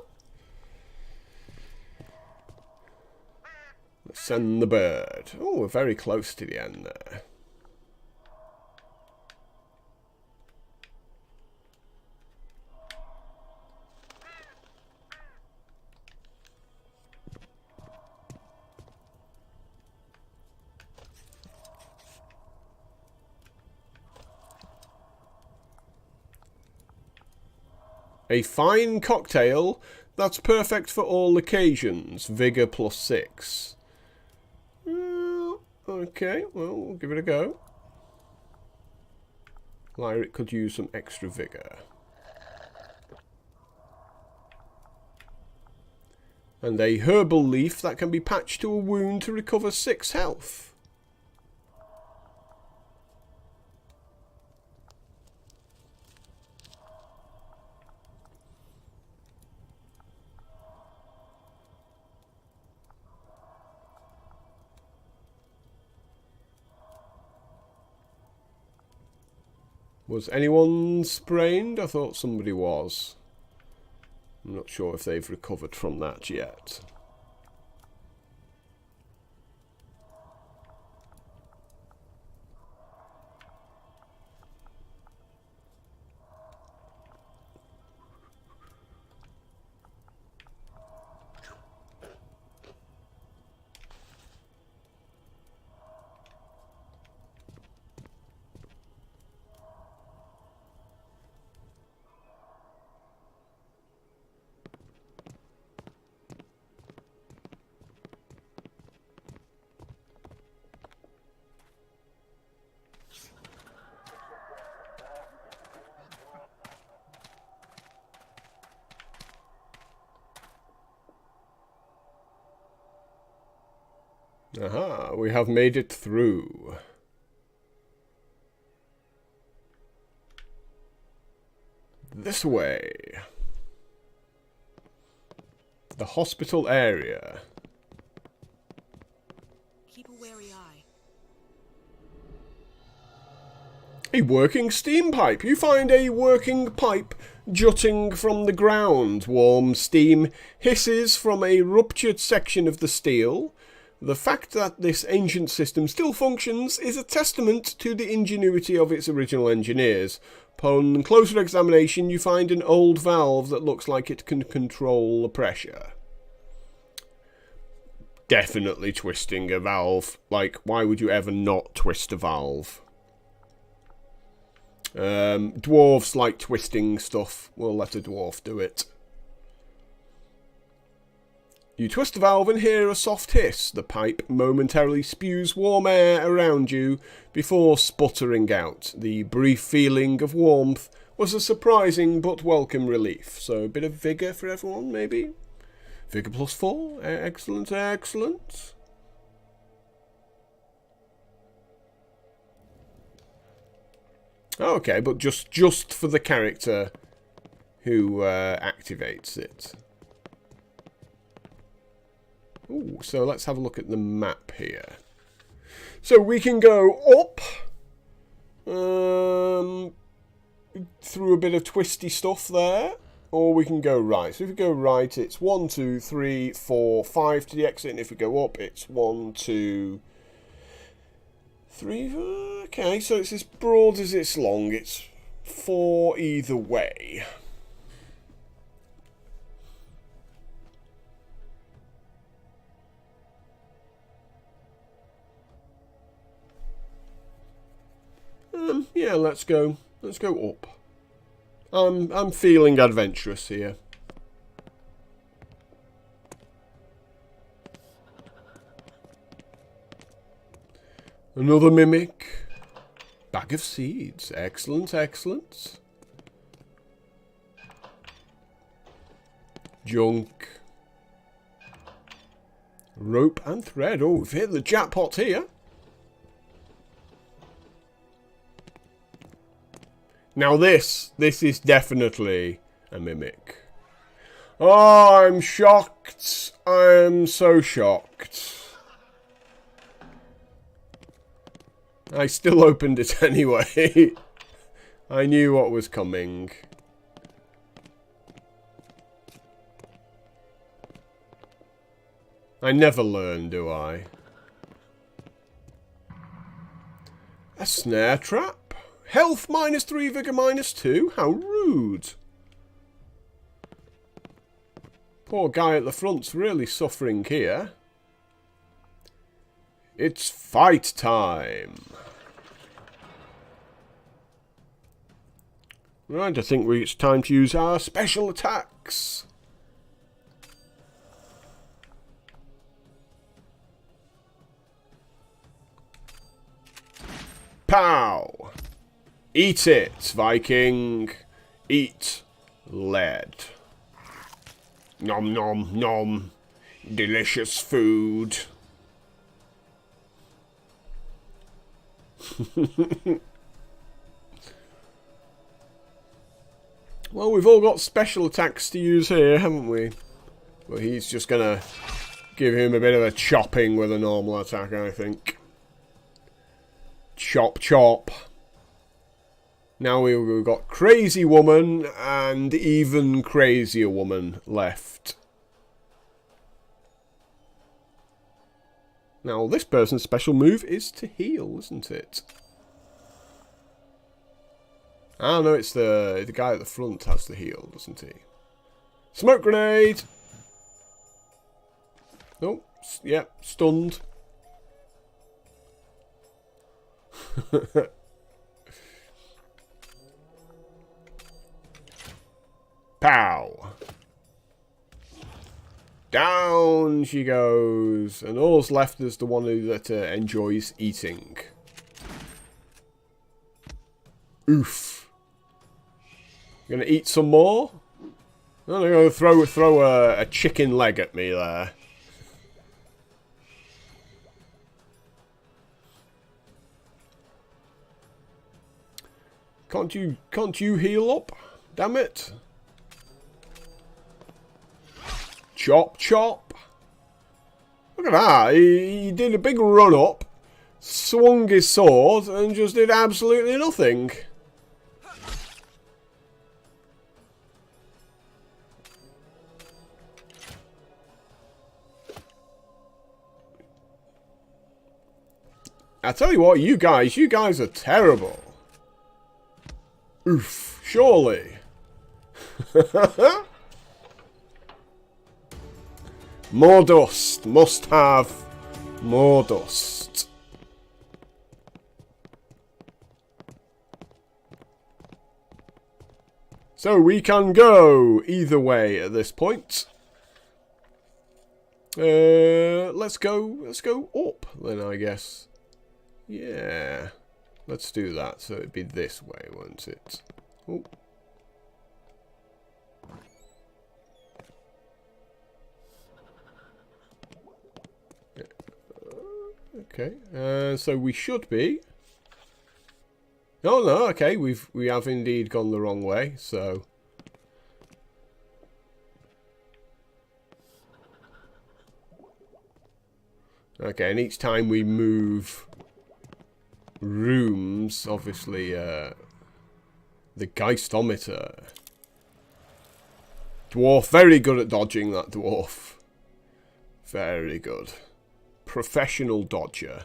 Send the bird. Oh, we're very close to the end there. A fine cocktail that's perfect for all occasions. Vigor +6. Okay, well, we'll give it a go. Lyric could use some extra vigor. And a herbal leaf that can be patched to a wound to recover 6 health. Was anyone sprained? I thought somebody was. I'm not sure if they've recovered from that yet. Aha, we have made it through. This way. The hospital area. Keep a wary eye. A working steam pipe. You find a working pipe jutting from the ground. Warm steam hisses from a ruptured section of the steel. The fact that this ancient system still functions is a testament to the ingenuity of its original engineers. Upon closer examination, you find an old valve that looks like it can control the pressure. Definitely twisting a valve. Like, why would you ever not twist a valve? Dwarves like twisting stuff. We'll let a dwarf do it. You twist the valve and hear a soft hiss. The pipe momentarily spews warm air around you before sputtering out. The brief feeling of warmth was a surprising but welcome relief. So a bit of vigour for everyone, maybe? Vigour +4. Excellent, excellent. Okay, but just for the character who activates it. Ooh, so let's have a look at the map here. So we can go up through a bit of twisty stuff there, or we can go right. So if we go right, it's 1, 2, 3, 4, 5 to the exit, and if we go up, it's 1, 2, 3. Okay, so it's as broad as it's long. It's 4 either way. Yeah, let's go up. I'm feeling adventurous here. Another mimic. Bag of seeds. Excellent, excellent. Junk. Rope and thread. Oh, we've hit the jackpot here. Now this is definitely a mimic. Oh, I'm shocked. I'm so shocked. I still opened it anyway. I knew what was coming. I never learn, do I? A snare trap? Health -3, vigor -2? How rude. Poor guy at the front's really suffering here. It's fight time. Right, I think it's time to use our special attacks. Pow! Eat it, Viking. Eat lead. Nom nom nom. Delicious food. Well, we've all got special attacks to use here, haven't we? Well, he's just gonna give him a bit of a chopping with a normal attack, I think. Chop chop. Now we've got Crazy Woman and even Crazier Woman left. Now, this person's special move is to heal, isn't it? Ah, no, it's the guy at the front has the heal, doesn't he? Smoke grenade! Oh, yep, stunned. Pow! Down she goes, and all's left is the one that enjoys eating. Oof! You gonna eat some more? I'm gonna throw a chicken leg at me there. Can't you heal up? Damn it! Chop chop! Look at that! He did a big run up, swung his sword, and just did absolutely nothing. I tell you what, you guys are terrible. Oof, surely. More dust. Must have more dust. So we can go either way at this point. Let's go up then, I guess. Yeah. Let's do that. So it'd be this way, won't it? Oh. Okay. So we should be. Oh no, okay, we have indeed gone the wrong way, so okay, and each time we move rooms, obviously the Geistometer. Dwarf, very good at dodging, that dwarf. Very good. Professional dodger.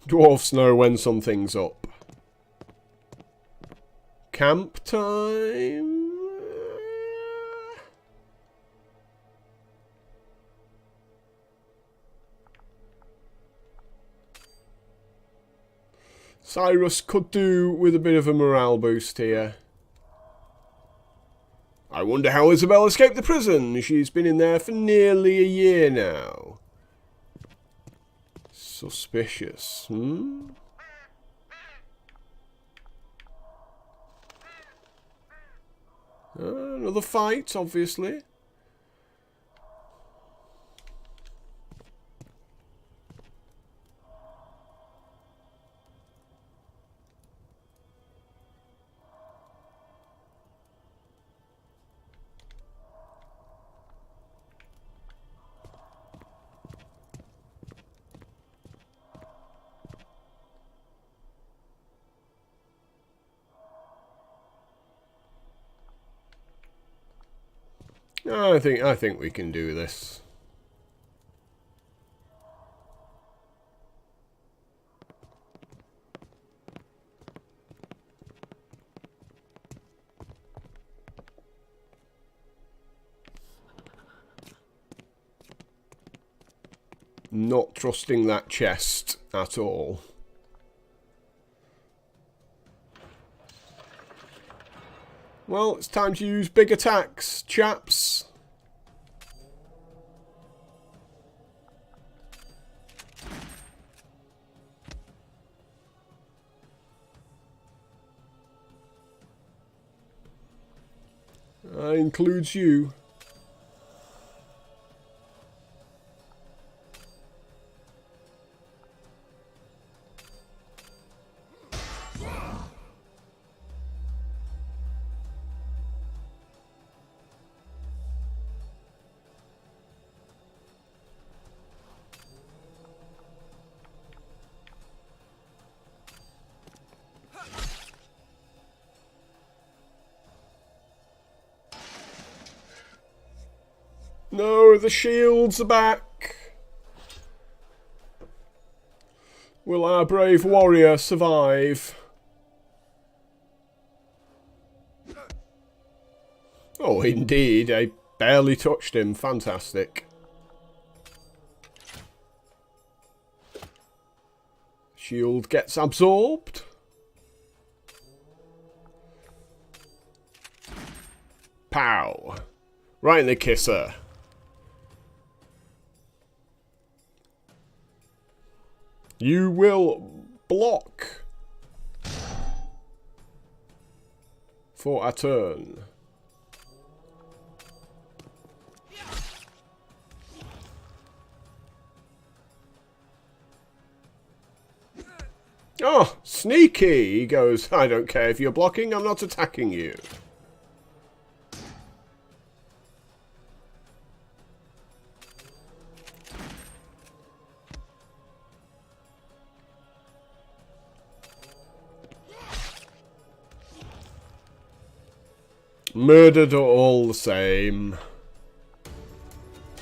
Dwarfs know when something's up. Camp time. Cyrus could do with a bit of a morale boost here. I wonder how Isabel escaped the prison. She's been in there for nearly a year now. Suspicious, another fight, obviously. I think we can do this. Not trusting that chest at all. Well, it's time to use big attacks, chaps. That includes you. No, the shields are back. Will our brave warrior survive? Oh, indeed. I barely touched him. Fantastic. Shield gets absorbed. Pow. Right in the kisser. You will block for a turn. Oh, sneaky! He goes, I don't care if you're blocking, I'm not attacking you. Murdered all the same.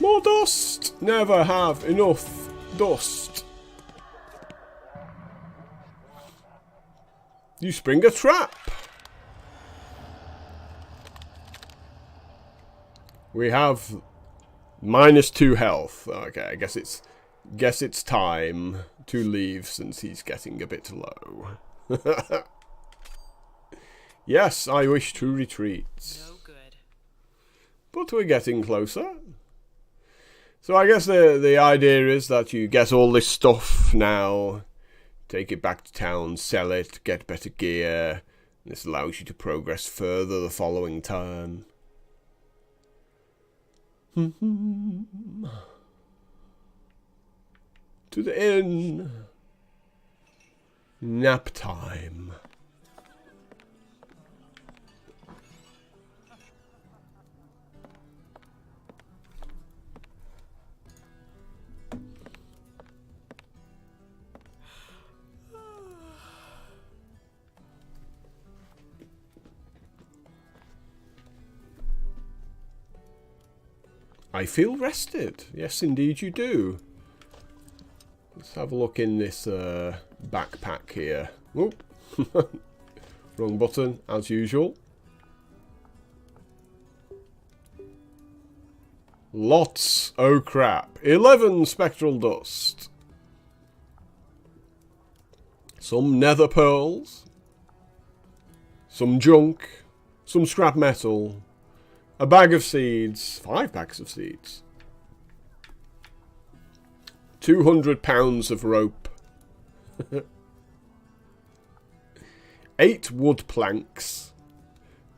More dust! Never have enough dust. You spring a trap. We have -2 health. Okay, I guess it's time to leave since he's getting a bit low. Yes, I wish to retreat. No good. But we're getting closer. So I guess the idea is that you get all this stuff now, take it back to town, sell it, get better gear. This allows you to progress further the following turn. To the inn. Nap time. I feel rested. Yes, indeed you do. Let's have a look in this backpack here. Oop. Wrong button, as usual. Lots. Oh crap. 11 spectral dust. Some nether pearls. Some junk. Some scrap metal. A bag of seeds. 5 bags of seeds. 200 pounds of rope. 8 wood planks.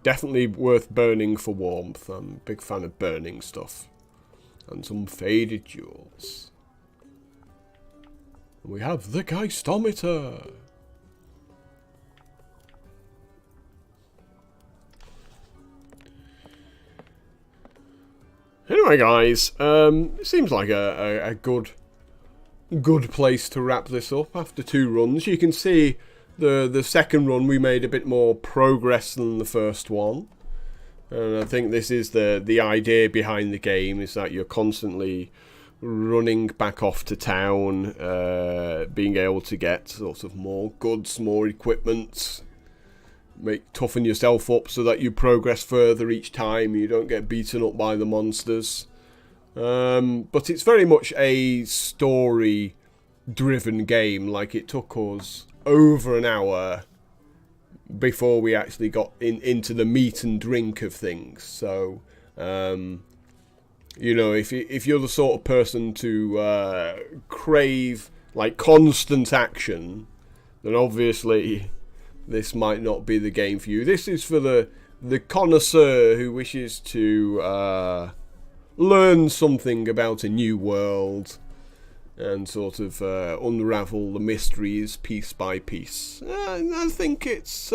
Definitely worth burning for warmth. I'm a big fan of burning stuff. And some faded jewels. We have the Geistometer. Anyway, guys, it seems like a good place to wrap this up after 2 runs. You can see the second run we made a bit more progress than the first one. And I think this is the idea behind the game, is that you're constantly running back off to town, being able to get sort of more goods, more equipment, toughen yourself up so that you progress further each time, you don't get beaten up by the monsters. But it's very much a story driven game. Like, it took us over an hour before we actually got into the meat and drink of things. So, you know, if you're the sort of person to crave like constant action, then obviously this might not be the game for you. This is for the connoisseur who wishes to learn something about a new world and sort of unravel the mysteries piece by piece. I think it's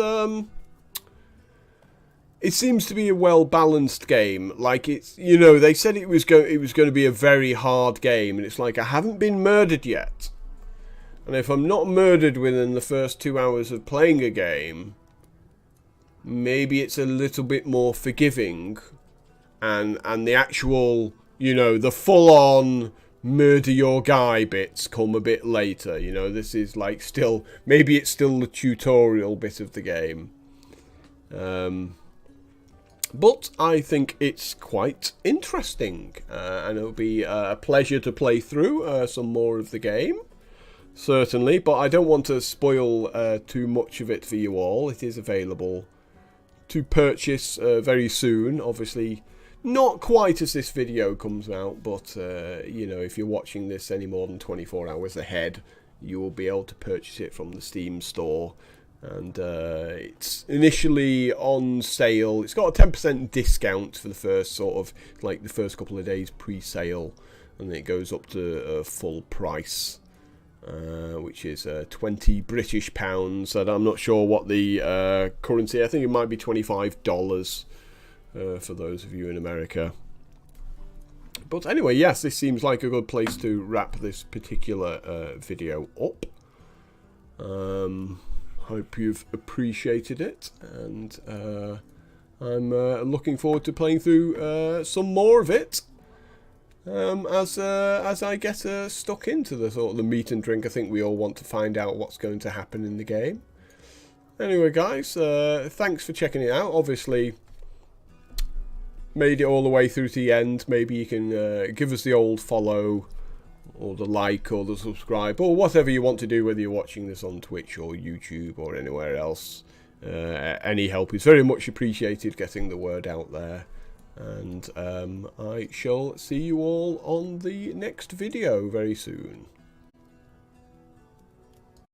it seems to be a well-balanced game. Like, it's, you know, they said it was going to be a very hard game, and it's like, I haven't been murdered yet. And if I'm not murdered within the first 2 hours of playing a game, maybe it's a little bit more forgiving, and the actual, you know, the full-on murder your guy bits come a bit later. You know, this is like still, maybe it's still the tutorial bit of the game. But I think it's quite interesting, and it'll be a pleasure to play through some more of the game, certainly. But I don't want to spoil too much of it for you all. It is available to purchase very soon. Obviously, not quite as this video comes out, but you know, if you're watching this any more than 24 hours ahead, you will be able to purchase it from the Steam store. And it's initially on sale. It's got a 10% discount for the first sort of, like, the first couple of days pre-sale, and then it goes up to full price, which is 20 British pounds. And I'm not sure what the currency. I think it might be $25 for those of you in America. But anyway, yes, this seems like a good place to wrap this particular video up. Hope you've appreciated it, and I'm looking forward to playing through some more of it as I get stuck into the sort of the meat and drink. I think we all want to find out what's going to happen in the game. Anyway, guys, thanks for checking it out. Obviously, made it all the way through to the end. Maybe you can give us the old follow, or the like, or the subscribe, or whatever you want to do, whether you're watching this on Twitch or YouTube or anywhere else. Any help is very much appreciated, getting the word out there. And I shall see you all on the next video very soon.